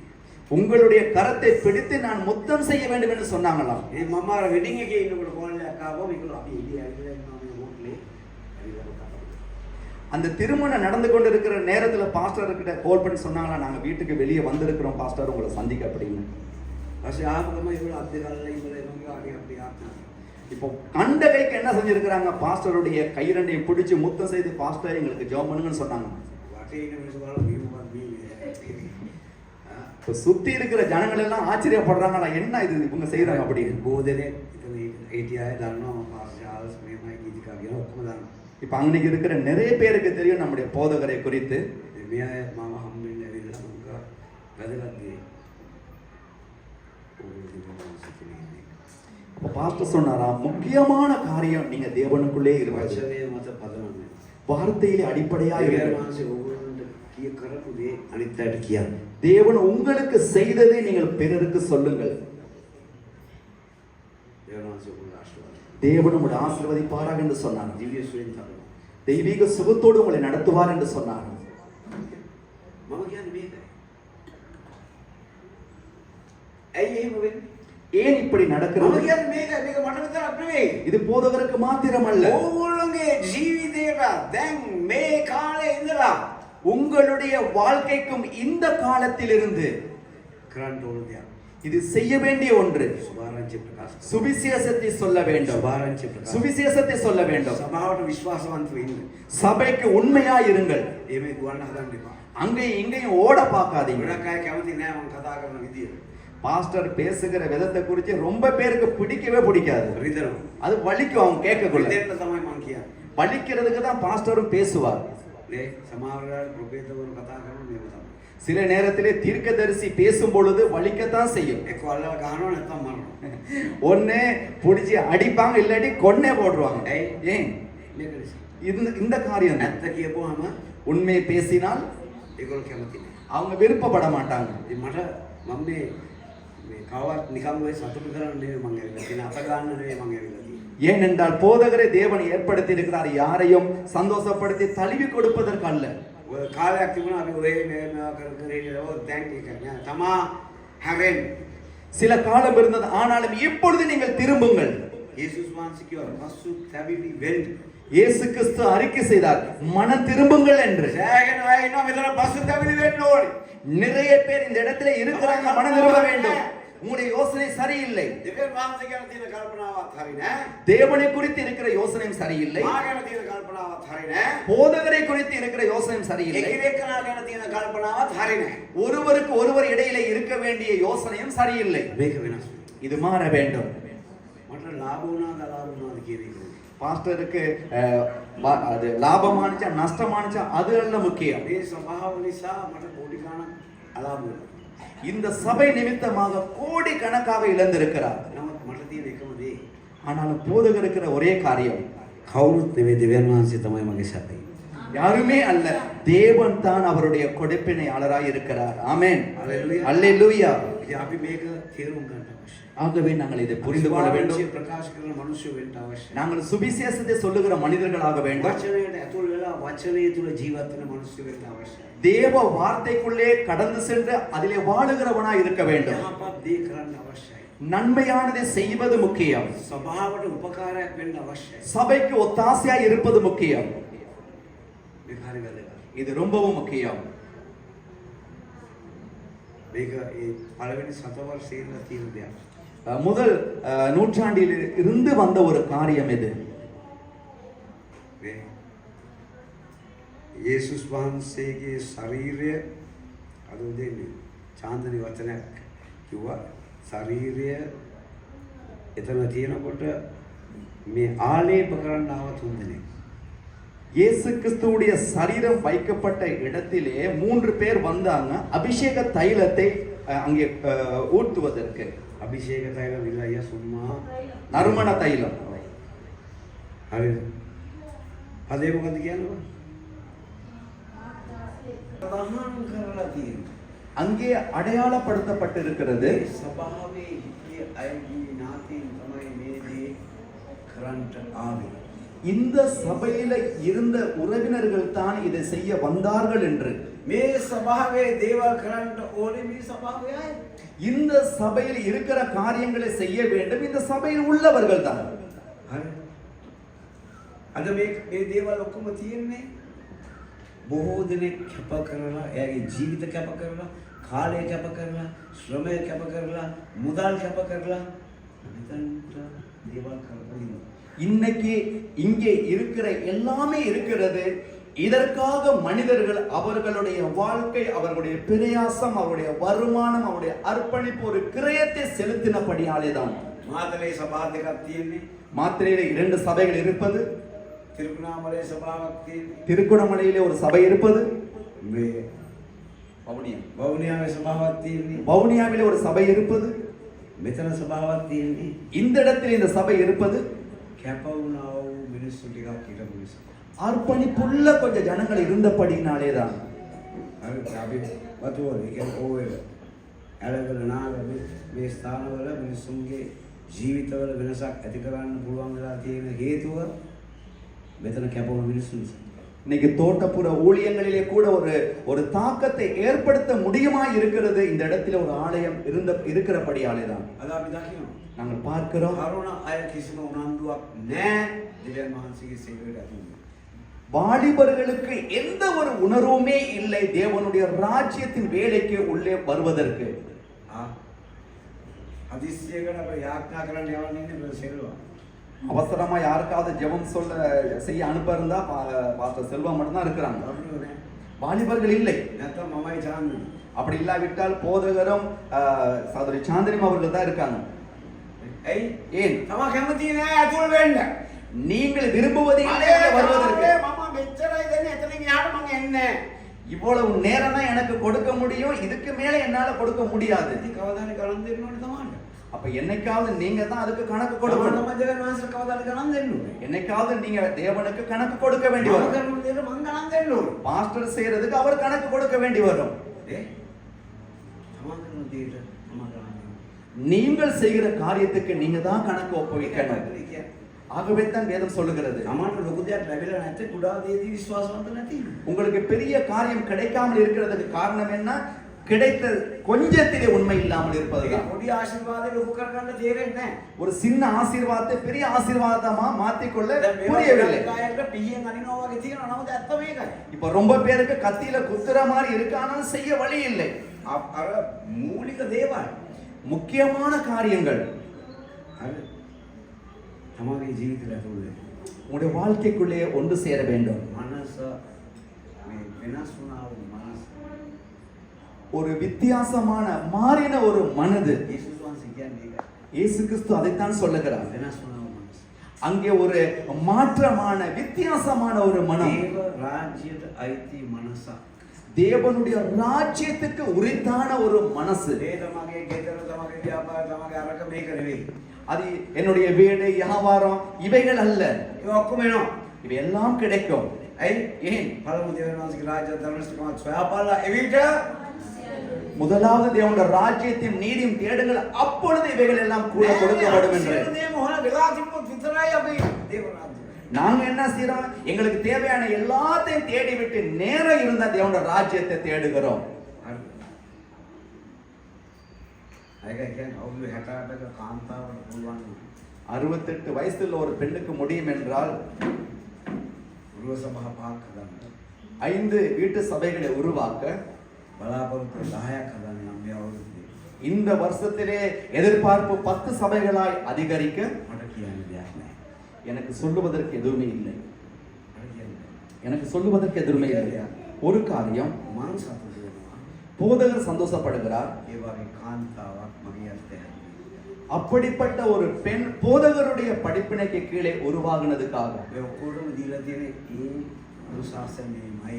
உங்களுடைய கரத்தை பிடித்து நான் முத்தம் செய்ய வேண்டும் என்று சொன்னாங்களாம். ඒ මම අර වෙඩින් එකේ ඉන්නකොට කෝල් එකක් ආවම ඒගොල්ලෝ අපි එළිය ඇවිල්ලා ඉන්නවා මේ හෝටලේ. ඇවිල්ලා කතා කරා. அந்த திருமணம் நடந்து கொண்டிருக்கிற நேரத்துல பாஸ்டர் கிட்ட கால் பண்ணி சொன்னாங்களா, நாங்க வீட்டுக்கு வெளியே வந்திருக்கிறோம் பாஸ்டர் உங்களை சந்திக்க அப்படின்னு. ඊපස්සේ ආපු ගමන් ඒගොල්ලෝ අත් දෙක අල්ලලා ඉඳලා එනවා අපි අපි ආත්මා. இப்போ கண்ட கைக்கு என்ன செஞ்சிருக்கிறாங்க, பாஸ்டருடைய கை ரெண்டையும் பிடிச்சு முத்தம் செய்து பாஸ்டர் எங்களுக்கு ஜெபம் பண்ணுங்கன்னு சொன்னாங்க. වටේ ඉන්න මිනිස්සු බලලා මේ මොකක්ද මේ. இப்ப சுத்தி இருக்கிற ஜனங்கள் எல்லாம் ஆச்சரியப்படுறாங்களா, என்ன இது இவங்க செய்யறாங்க அப்படின்னு. බෝධනේ එතන හිටියාය දන්නවා පාස්ටර්ස් මේමයි ගීතිකා කියන ඔක්කොම දන්නවා. இப்ப அன்னைக்கு இருக்கிற நிறைய பேருக்கு தெரியும் நம்முடைய போதகரை குறித்து. මේ අය මම හම්බෙන්න ඇවිල්ලා මම වැදගත් දේ இப்ப பாஸ்டர் சொன்னாரா, முக்கியமான காரியம் நீங்க தேவனுக்குள்ளே இருப்பது, වචනය මත පදනම වෙනවා. வார்த்தையிலே அடிப்படையா දෙවියන් இருக்கிறது. වහන්සේ ඕගොල්ලන්ට කිය කරපු දේ අනිත් අයට කියන්න. தேவன் உங்களுக்கு செய்ததை நீங்கள் பிறருக்கு சொல்லுங்கள். දෙවියන් වහන්සේ ඔයගොල්ලෝ ආශිර්වාද. தேவன் உங்களை ஆசீர்வதிப்பாராக என்று சொன்னார். දිව්‍ය සුවයෙන් තමයි. தெய்வீக சுகத்தோடு உங்களை நடத்துவார் என்று சொன்னார். මම කියන්නේ මේකයි. ඇයි එහෙම වෙන්නේ? ஏன் இப்படி මම நடக்கிறது? කියන්නේ මේකයි. මේක මට විතරක් නෙවෙයි. இது போதகருக்கு மாத்திரமல்ல, ඕගොල්ලෝගේ ජීවිතේට දැන් මේ කාලේ ඉඳලා உங்களுடைய வாழ்க்கைக்கும் இந்த காலத்திலிருந்து කරන්න ඕන දෙයක්. இது செய்ய வேண்டிய ஒன்று. සුභාරංචි ප්‍රකාශ. சுவிசேஷத்தை சொல்ல வேண்டும். සුභාරංචි ප්‍රකාශ. சுவிசேஷத்தை சொல்ல வேண்டும். සභාවට විශ්වාසවන්තව ඉන්න. சபைக்கு உண்மையா இருங்கள். එහෙම දුවන්න හදන්න එපා. அங்கேயும் இங்கேயும் ஓட பார்க்காதீங்க. ගොඩක් අය කැමති නෑ මම කතා කරන විදිය. பாஸ்டர் பேசுகிற விதத்தை குறித்து ரொம்ப பேருக்கு பிடிக்கவே பிடிக்காது. රිදෙනවා. அது வலிக்கும் அவங்க கேட்கக்குள்ள. රිදෙන්න තමයි මම කියන්නේ. வலிக்கிறதுக்கு தான் பாஸ்டரும் பேசுவார். නේ සමහර වෙලාවට ප්‍රොෆෙසර්වරු කතා කරන මේක තමයි. சில நேரத்திலே தீர்க்கதரிசி பேசும் பொழுது வலிக்கத்தான் செய்யும். එක්ක අල්ලලා ගහනවා නැත්නම් මරනවා. ஒண்ணு புடிச்சு அடிப்பாங்க, இல்லாட்டி கொன்னே போடுவாங்க. ඇයි? ஏன்? මේක නිසා. இந்த காரியம் தான். ඇත්ත කියපුවාම உண்மையை பேசினால் ඒගොල්ලෝ කැමති නෑ. அவங்க விருப்பப்பட மாட்டாங்க. ඉතින් මට මම මේ කවවත් නිකම් ඔය සතුටු කරන්න නෙවෙයි මම ඇවිල්ලා තියෙන්නේ. අත ගන්න නෙවෙයි මම ඇවිල්ලා තියෙන්නේ. ஏனென்றால் போதகரை தேவன் ஏற்படுத்தி இருக்கிறார் யாரையும் சந்தோஷப்படுத்தி தழுவி கொடுப்பதற்கு அல்ல. ඔය කාලයක් තිබුණා අපි ඔය මේවා කර කර හිටියෝ දැන් ඒක නෑ. තමා හැරෙන්න. சில காலம் இருந்தது, ஆனாலும் இப்பொழுது நீங்கள் திரும்புங்கள். යේසුස් වහන්සේ කිව්වා පස්සු තැබිලි වෙන්න. இயேசு கிறிஸ்து அறிக்கை செய்தார், மனம் திரும்புங்கள் என்று. සෑහෙන අය ඉන්නවා මෙතන පස්සු තැබිලි වෙන්න ඕනේ. நிறைய பேர் இந்த இடத்துல இருக்கிறாங்க, மனம் திரும்ப வேண்டும். உங்களுடைய யோசனை சரியில்லை. දෙවියන් වහන්සේ ගැන තියෙන කල්පනාවත් හරි නෑ. தேவனை குறித்து இருக்கிற யோசனையும் சரியில்லை. මා ගැන තියෙන කල්පනාවත් හරි නෑ. போதகரை குறித்து இருக்கிற யோசனையும் சரியில்லை. එකිනෙකා ගැන තියෙන කල්පනාවත් හරி නෑ. ஒருவருக்கு ஒருவர் இடையிலே இருக்க வேண்டிய யோசனையும் சரியில்லை. මේක වෙනස් වෙනවා. இது மாற வேண்டும். මට ලාභ වුණාද අලාභ වුණාද කියන එක. பாஸ்டருக்கு அது லாபமானுச்சா நஷ்டமானுச்சா அது அல்ல முக்கியம். මේ සභාව නිසා මට කෝටි ගණන් අලාභ වෙනවා. இந்த சபை நிமித்தமாக கோடி கணக்காக இழந்திருக்கிறார். නමුත් මට තියෙන එකම දේ ஆனாலும் போதகர் இருக்கிற ஒரே காரியம், කවුරුත් නෙවෙයි දෙවියන් වහන්සේ තමයි මගේ සැපයි. யாருமே அல்ல, தேவன் தான் அவருடைய கொடுப்பினையாளராய் இருக்கிறார். ஆமென். Hallelujah. அல்லேலூயா. ඉතින් අපි මේක තේරුම් ගන්න අවශ්‍යයි. ஆகவே நாங்கள் இதை புரிந்து கொள்ள வேண்டும். සුභාරංචිය ප්‍රකාශ කරන මිනිස්සු වෙන්න අවශ්‍යයි. நாங்கள் சுவிசேஷத்தை சொல்லுகிற மனிதர்களாக வேண்டும். වචනයට ඇතුල් වෙලා වචනය තුල ජීවත් වෙන මිනිස්සු වෙන්න අවශ්‍යයි. தேவ வார்த்தைக்குள்ளே கடந்து சென்று அதிலே வாழுகிறவனாய் இருக்க வேண்டும். යහපත් දේ කරන්න අවශ්‍යයි. நன்மையானதை செய்வது முக்கியம். සභාවට උපකාරයක් වෙන්න අවශ්‍යයි. சபைக்கு ஒத்தாசையாய் இருப்பது முக்கியம். මේක හරි වැදගත්. இது ரொம்பவும் முக்கியம். මේක ඒ පළවෙනි සතවර්ෂයේ ඉඳලා තියෙන දෙයක්. முதல் நூற்றாண்டில் இருந்து வந்த ஒரு காரியம் இது. මේ යේසුස් වහන්සේගේ ශරීරය අද උදේ චාන්දනි වචනයක් කිව්වා. ශරීරය එතන තියෙනකොට මේ ආලේප කරන්න ආව තුන් දෙනෙක්. இயேசு கிறிஸ்துவுடைய சரீரம் வைக்கப்பட்ட இடத்திலே 3 பேர் வந்தாங்க அபிஷேக தைலத்தை அங்கே ஊற்றுவதற்கு. අභිෂේක තෛල විලය සුම්මා நறுமண தைலம். හරිද? අද ඒ මොකද කියන්නේ? සබහාන් කරලා තියෙනවා. அங்கே அடையாளப்படுத்தப்பட்டிருக்கிறது. සභාවේ හිටිය අයගේ නාතීන් තමයි මේ දේ කරන්ට ආවේ. இந்த சபையில இருந்த உறவினர்கள் தான் இதை செய்ய வந்தார்கள் என்று. මේ සභාවේ දේවල් කරන්ට ඕනේ මේ සභාවේ අය. இந்த சபையில் இருக்கிற காரியங்களை செய்ய வேண்டும் இந்த சபையில் உள்ளவர்கள் தான். හරි. අද මේ දේවල් ඔක්කොම තියෙන්නේ බොහෝ දෙනෙක් කැප කරලා එයාගේ ජීවිත කැප කරලා කාලය කැප කරලා ශ්‍රමය කැප කරලා මුදල් කැප කරලා මෙතනට දේවල් කරලා இன்னைக்கு இங்கே இருக்கிற எல்லாமே இருக்கிறது. இதற்காக மனிதர்கள் அவர்களுடைய வாழ்க்கை, அவர்களுடைய பிரயாசம், அவருடைய வருமானம், அவருடைய அர்ப்பணிப்பு ஒரு கிரயத்தை செலுத்தினபடியாலே தான். මාතලේ සභා දෙකක් තියෙන්නේ. மாத்திரையிலே 2 சபைகள் இருப்பது, තිරුකුණාමලේ සභාවක් තියෙන්නේ. திருக்குணமலையிலே ஒரு சபை இருப்பது, මේ வவுனியா වවුනියාවේ සභාවක් තියෙන්නේ. வவுனியாவிலே ஒரு சபை இருப்பது, මෙතන සභාවක් තියෙන්නේ. இந்த இடத்தில் இந்த சபை இருப்பது. කැප වුණා වූ මිනිස්සු ටිකක් හිටපු නිසා. அர்ப்பணிப்புள்ள கொஞ்சம் ஜனங்கள் இருந்தபடினாலே தான். හරි අපි වතුවල ඒ කියන්නේ ඕවෙල ඇලවල නාගල මේ ස්ථානවල මිනිස්සුන්ගේ ජීවිතවල වෙනසක් ඇති කරන්න පුළුවන් වෙලා තියෙන හේතුව මෙතන කැපවුණු මිනිස්සු නිසා. இன்னைக்கு தோட்டப்புற ஊழியங்களிலே கூட ஒரு தாக்கத்தை ஏற்படுத்த முடியுமா இருக்கிறது இந்த இடத்துல ஒரு ஆலயம் இருக்கிறபடியாலே தான். අද අපි දකිනවා நாங்கள் பார்க்கிறோம் කරුණ අය කිසිම උනන්දුවක් නැහැ දෙවියන් වහන්සේගේ සේවයට ඇතුළු. வாலிபர்களுக்கு எந்த ஒரு உணர்வுமே இல்லை தேவனுடைய ராஜ்யத்தின் வேலைக்கு உள்ளே வருவதற்கு. හදිස්සියකට අපේ යාඥා කරන්න යවන්න ඉන්නේ සෙල්වා. அவசரமா யாருக்காவது ஜெபம் செய்ய அனுப்ப இருந்தா பாஸ்டர் செல்வா மட்டும் தான் இருக்கிறாங்க. வாலிபர்கள் இல்லை. නැත්නම් මමයි චාන්දනි. அப்படி இல்லாவிட்டால் போதகரும் சகோதரி சாந்தினியும் அவர்கள் தான் இருக்காங்க. ඇයි? ஏன்? තමා කැමති නෑ ඇතුල් වෙන්න. நீங்கள் விரும்புவதே இல்லை வருவதற்கு. මම මෙච්චරයි දෙන්නේ එතනින් යාට මම එන්නේ. இவ்வளவு நேரம் தான் எனக்கு கொடுக்க முடியும், இதுக்கு மேல என்னால கொடுக்க முடியாது. ඉතින් කවදාද ගණන් දෙන්න ඕනේ තමයි. அப்ப என்னைக்காவது நீங்க தான் அதுக்கு கணக்கு கொடுக்கணும். நம்ம தேவன் வாசல் கவதால கணம் தென்னோம். என்னைக்காவது நீங்க தேவனுக்கு கணக்கு கொடுக்க வேண்டி வரும். அவர்கள் தேவன் மங்கனம் தென்னோம். பாஸ்டர் செய்யறதுக்கு அவர் கணக்கு கொடுக்க வேண்டி வரும். சமாதானம் தேட சமாதானம். நீங்கள் செய்கிற காரியத்துக்கு நீங்க தான் கணக்கு ஒப்புவிக்கணும். ஆகவே தான் வேதம் சொல்லுகிறது. சமாதான ලොකු දෙයක් ලැබිලා නැත්te කුඩා දේදී විශ්වාසවන්ත නැති. உங்களுக்கு பெரிய காரியம் கிடைக்காமல் இருக்கிறதுக்கு காரணம் என்ன? கிடைத்த கொஞ்சத்திலே உண்மை இல்லாமல் இருப்பதுதான். பொடி ஆசீர்வாதத்தை ලොකු කරගන්න තේරෙන්නේ නැහැ. ஒரு சின்ன ஆசீர்வாதத்தை பெரிய ஆசீர்வாதமா மாத்திக்கொள்ள புரியவில்லை. காயකට පිහියෙන් අනිනවා වගේ තියෙනවා. නමුත් ඇත්ත මේකයි. இப்ப ரொம்ப பேருக்கு கத்தியில குத்துற மாதிரி இருக்கு, ஆனால் செய்ய வழி இல்லை. අර මූලික දේවල් முக்கியமான காரியங்கள் හරි තමගේ ජීවිතයට ඇතුළු වෙනවා. உங்களுடைய வாழ்க்கைக்குள்ளே ஒன்று சேர வேண்டும். මනස මේ වෙනස් වුණා වූ මනස ஒரு வித்தியாசமான மாறின ஒரு மனது. යේසුස් වහන්සේ කියන්නේ ඒක. இயேசு கிறிஸ்து அதைத்தான் சொல்லுகிறார். වෙනස් වුණා වූ මනස. அங்கே ஒரு மாற்றமான வித்தியாசமான ஒரு மனம். දේව රාජ්‍යයට අයිති මනස. தேவனுடைய ராஜ்யத்துக்கு உரித்தான ஒரு மனசு. ඒ තමගේ ගෙදර තමගේ ව්‍යාපාර තමගේ අරක මේක නෙවෙයි. அது என்னுடைய வீடு, வியாபாரம் இவைகள் அல்ல. ඒ ඔක්කොම එනවා. இவை எல்லாம் கிடைக்கும். ඇයි? ஏன்? පළමු දේවන් වහන්සේගේ රාජ්‍ය ධර්මස්කමත් සොයාපල්ලා එවිට முதலாவது தேவனுடைய ராஜ்யத்தையும் நீதியும் தேடுங்கள், அப்பொழுது இவைகள் எல்லாம் கூட கொடுக்கப்படும் என்று. සියලු දේම හොයලා වෙලා තිබ්බොත් විතරයි අපි දේව රාජ්‍ය. நாங்க என்ன செய்யறோம்? எங்களுக்கு தேவையான எல்லாத்தையும் தேடி விட்டு நேரம் இருந்தா தேவனுடைய ராஜ்யத்தை தேடுகிறோம். ඒක කියන්නේ අවුරුදු 68ක කාන්තාවට පුළුවන් 68 வயசுல ஒரு பெண்ணுக்கு முடியும் என்றால் ගෘහ සභා පහක් හදන්න. 5 வீட்டு சபைகளை உருவாக்க බලාපොරොත්තු 10ක් හදන්න නම් මේ අවුරුද්දේ. இந்த வருஷத்திலே எதிர்பார்ப்பு 10 சபைகளாய் அதிகரிக்க මට කියන්න දෙයක් නැහැ. எனக்கு சொல்லுவதற்கு எதுவுமே இல்லை. මට කියන්නේ எனக்கு சொல்லுவதற்கு எதுவுமே இல்லை. ஒரு காரியம், මං සතුටු වෙනවා. போதகர் சந்தோஷப்படுகிறார். ඒ වගේ කාන්තාවක් මගේ අතේ. அப்படிப்பட்ட ஒரு பெண் போதகருடைய படிப்பினைக்கு கீழே உருவாகினதுக்காக මේ ඔක්කොටම දීලා තියෙන ඒ අනුශාසනයමයි.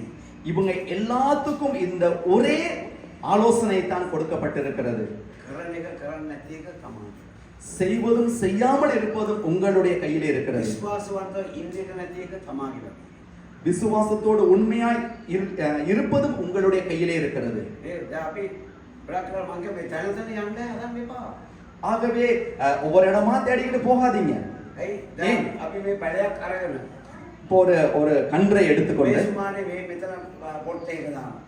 இவங்க எல்லாத்துக்கும் இந்த ஒரே ஆலோசனை தான் கொடுக்கப்பட்டிருக்கிறது. කරන එක කරන්න නැති එක තමයි. செய்வதும் செய்யாமல் இருப்பதும் உங்களுடைய கையிலே இருக்கிறது. විශ්වාසවන්තව ඉන්න එක නැති එක තමයි. விசுவாசத்தோடு உண்மையாய் இருப்பதும் உங்களுடைய கையிலே இருக்கிறது. ඒ දැන් අපි ප්‍රාර්ථනා මංගේ මේ තැන තැන යන්න හදන්න එපා. ஆகவே ஒவ்வொரு இடமா தேடிக்கிட்டு போகாதீங்க. ඇයි දැන් අපි මේ පැලයක් අරගෙන ஒரு கன்றை எடுத்துக்கொண்டு මේ සුමානේ මේ මෙතන පොට් එකක දානවා.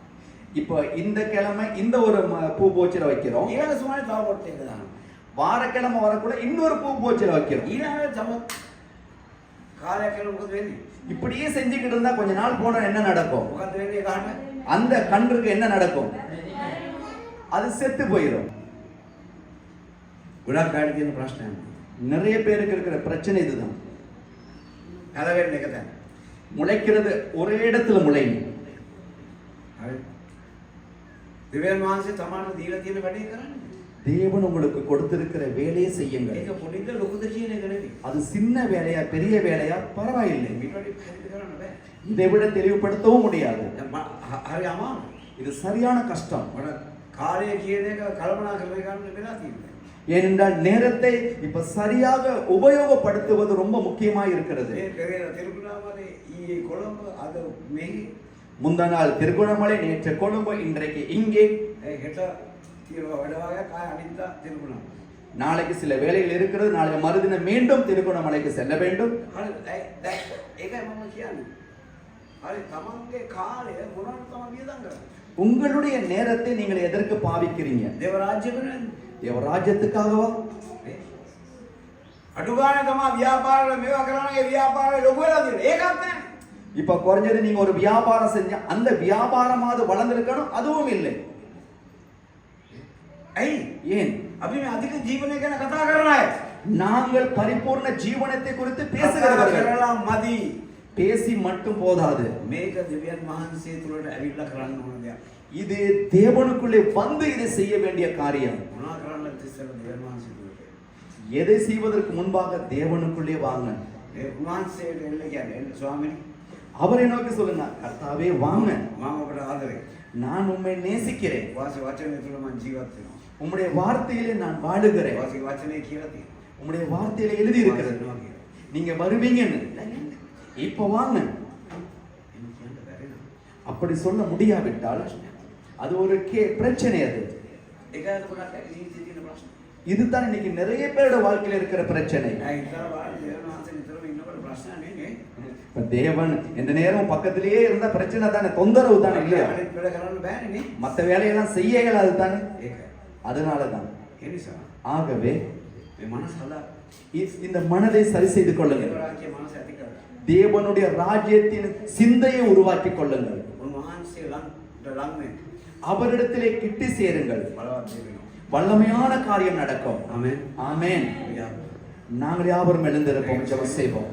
இப்போ இந்த கிழமை இந்த ஒரு பூ போச்சில வைக்கிறோம். ඊළඟ සුමානේ තව පොට් එකක දානවා. வாரக்கிழமை வரக்குள்ள இன்னொரு பூ போச்சில வைக்கிறோம். ඊළඟ තම කාලයක් යනකොට මොකද වෙන්නේ? இப்படியே செஞ்சுக்கிட்டு இருந்தா கொஞ்ச நாள் போனா என்ன நடக்கும்? මොකද වෙන්නේ කාට? அந்த கன்றுக்கு என்ன நடக்கும்? அது செத்து போயிடும். ගොඩක් අයට තියෙන ප්‍රශ්නයක්. நிறைய பேருக்கு இருக்கிற பிரச்சனை இதுதான். හැලවෙන්න එක දැන්. முளைக்கிறது ஒரே இடத்துல முளையும். හරි. දෙවියන් වහන්සේ තමන්ට දීලා තියෙන වැඩේ කරන්න. தேவன் உங்களுக்கு கொடுத்திருக்கிற வேலையை செய்யுங்கள். ඒක පොඩිද ලොකුද කියන එක නෙවෙයි. அது சின்ன வேலையா பெரிய வேலையா பரவாயில்லை. ඊට වඩා පැහැදිලි කරන්න බෑ. இதை விட தெளிவுபடுத்தவும் முடியாது. හරි අමාරු. இது சரியான கஷ்டம். මට කාලය කියන එක කල්පනා කරලා ගන්න වෙලා තියෙනවා. ஏனென்றால் நேரத்தை இப்ப சரியாக உபயோகப்படுத்துவது ரொம்ப முக்கியமா இருக்கிறது. මේ පෙරේද තිරුකුණාමලේ ඊයේ කොළඹ අද මෙහි முந்தா நாள் திருகோணமலை, நேற்று கொழும்பு, இன்றைக்கு இங்கே. හෙට තියෙනවා වැඩ වාගයක් ආය අනිද්දා තිරුකුණාම. நாளைக்கு சில வேலைகள் இருக்கிறது. நாளை மறுதினம் மீண்டும் திருகோணமலைக்கு செல்ல வேண்டும். හරි ඒකයි මම කියන්නේ. හරි තමන්ගේ කාලය මොනවද තමයි වියදම් කරන්නේ? உங்களுடைய நேரத்தை நீங்கள் எதற்கு பாவிக்கிறீங்க? දේව රාජ්‍ය වෙනද? தேவராஜ்யத்துக்காகவா? අඩු ගානේ තමයි ව්‍යාපාරවල මේවා කරනගේ ව්‍යාපාරේ ලොකු වෙලා තියෙනවා. ඒකත් නැහැ. இப்ப குறைஞ்சது நீங்க ஒரு வியாபாரம் செஞ்சா அந்த வியாபாரமாவது வளர்ந்திருக்கணும், அதுவும் இல்லை. ඇයි? ஏன்? අපි මේ අධික ජීවනය ගැන කතා කරන අය. நாங்கள் பரிபூர்ண ஜீவனத்தை குறித்து பேசுகிறவர்கள். කරලා මදි. பேசி மட்டும் போதாது. මේක දෙවියන් වහන්සේ තුලට ඇවිල්ලා කරන්න ඕන දෙයක්. இது தேவனுக்குள்ளே வந்து இதை செய்ய வேண்டிய காரியம். මොනවා කරන්නද ඉස්සෙල්ලා දෙවියන් වහන්සේ තුලට. எதை செய்வதற்கு முன்பாக தேவனுக்குள்ளே வாங்க. ඒ වහන්සේට එන්න කියන්නේ එන්න ස්වාමීනි. அவரை நோக்கி சொல்லுங்க, கர்த்தாவே வாங்க, මම ඔබට ආදරේ. நான் உம்மை நேசிக்கிறேன். වාසේ වචනේ තුල මම ජීවත් වෙනවා. உம்முடைய வார்த்தையிலே நான் வாழுகிறேன். වාසේ වචනේ කියලා තියෙනවා. உம்முடைய வார்த்தையிலே எழுதி இருக்கிறது. நீங்க வருவீங்கன்னு. இப்ப வாங்க. එන්න කියන්න බැරි නේද? அப்படி சொல்ல முடியாவிட்டால் அது ஒரு பிரச்சனை. அது ඒකයි පොඩක් ජීවිතේ තියෙන ප්‍රශ්න. இதுதான் இன்னைக்கு நிறைய பேரோட வாழ்க்கையில இருக்கிற பிரச்சனை. ඒ ඉතල වාල් දෙවියන් වහන්සේ නිතරම ඉන්නකොට ප්‍රශ්න නෙන්නේ. இப்ப தேவன் எந்த நேரம் பக்கத்திலேயே இருந்த பிரச்சனை தானே, தொந்தரவு தானே இல்லையா? අනිත් වැඩ කරන්න බෑනේ නේ. மற்ற வேலையெல்லாம் செய்ய இயலாது தானே. ඒකයි. அதனாலதான். ඒ නිසා ஆகவே මේ මනස හදා இந்த மனதை சரி செய்து கொள்ளுங்கள். දේවරාජ්‍ය මනස ඇති කරගන්න. தேவனுடைய ராஜ்யத்தின் சிந்தையை உருவாக்கி கொள்ளுங்கள். උන්වහන්සේ ලං වෙන්න. அவரிடத்திலே கிட்டி சேருங்கள். බලවත් දේ වෙනවා. வல்லமையான காரியம் நடக்கும். ආමෙන්. ஆமென். நாங்கள் யாவரும் எழுந்திருப்போம், ஜெபம் செய்வோம்.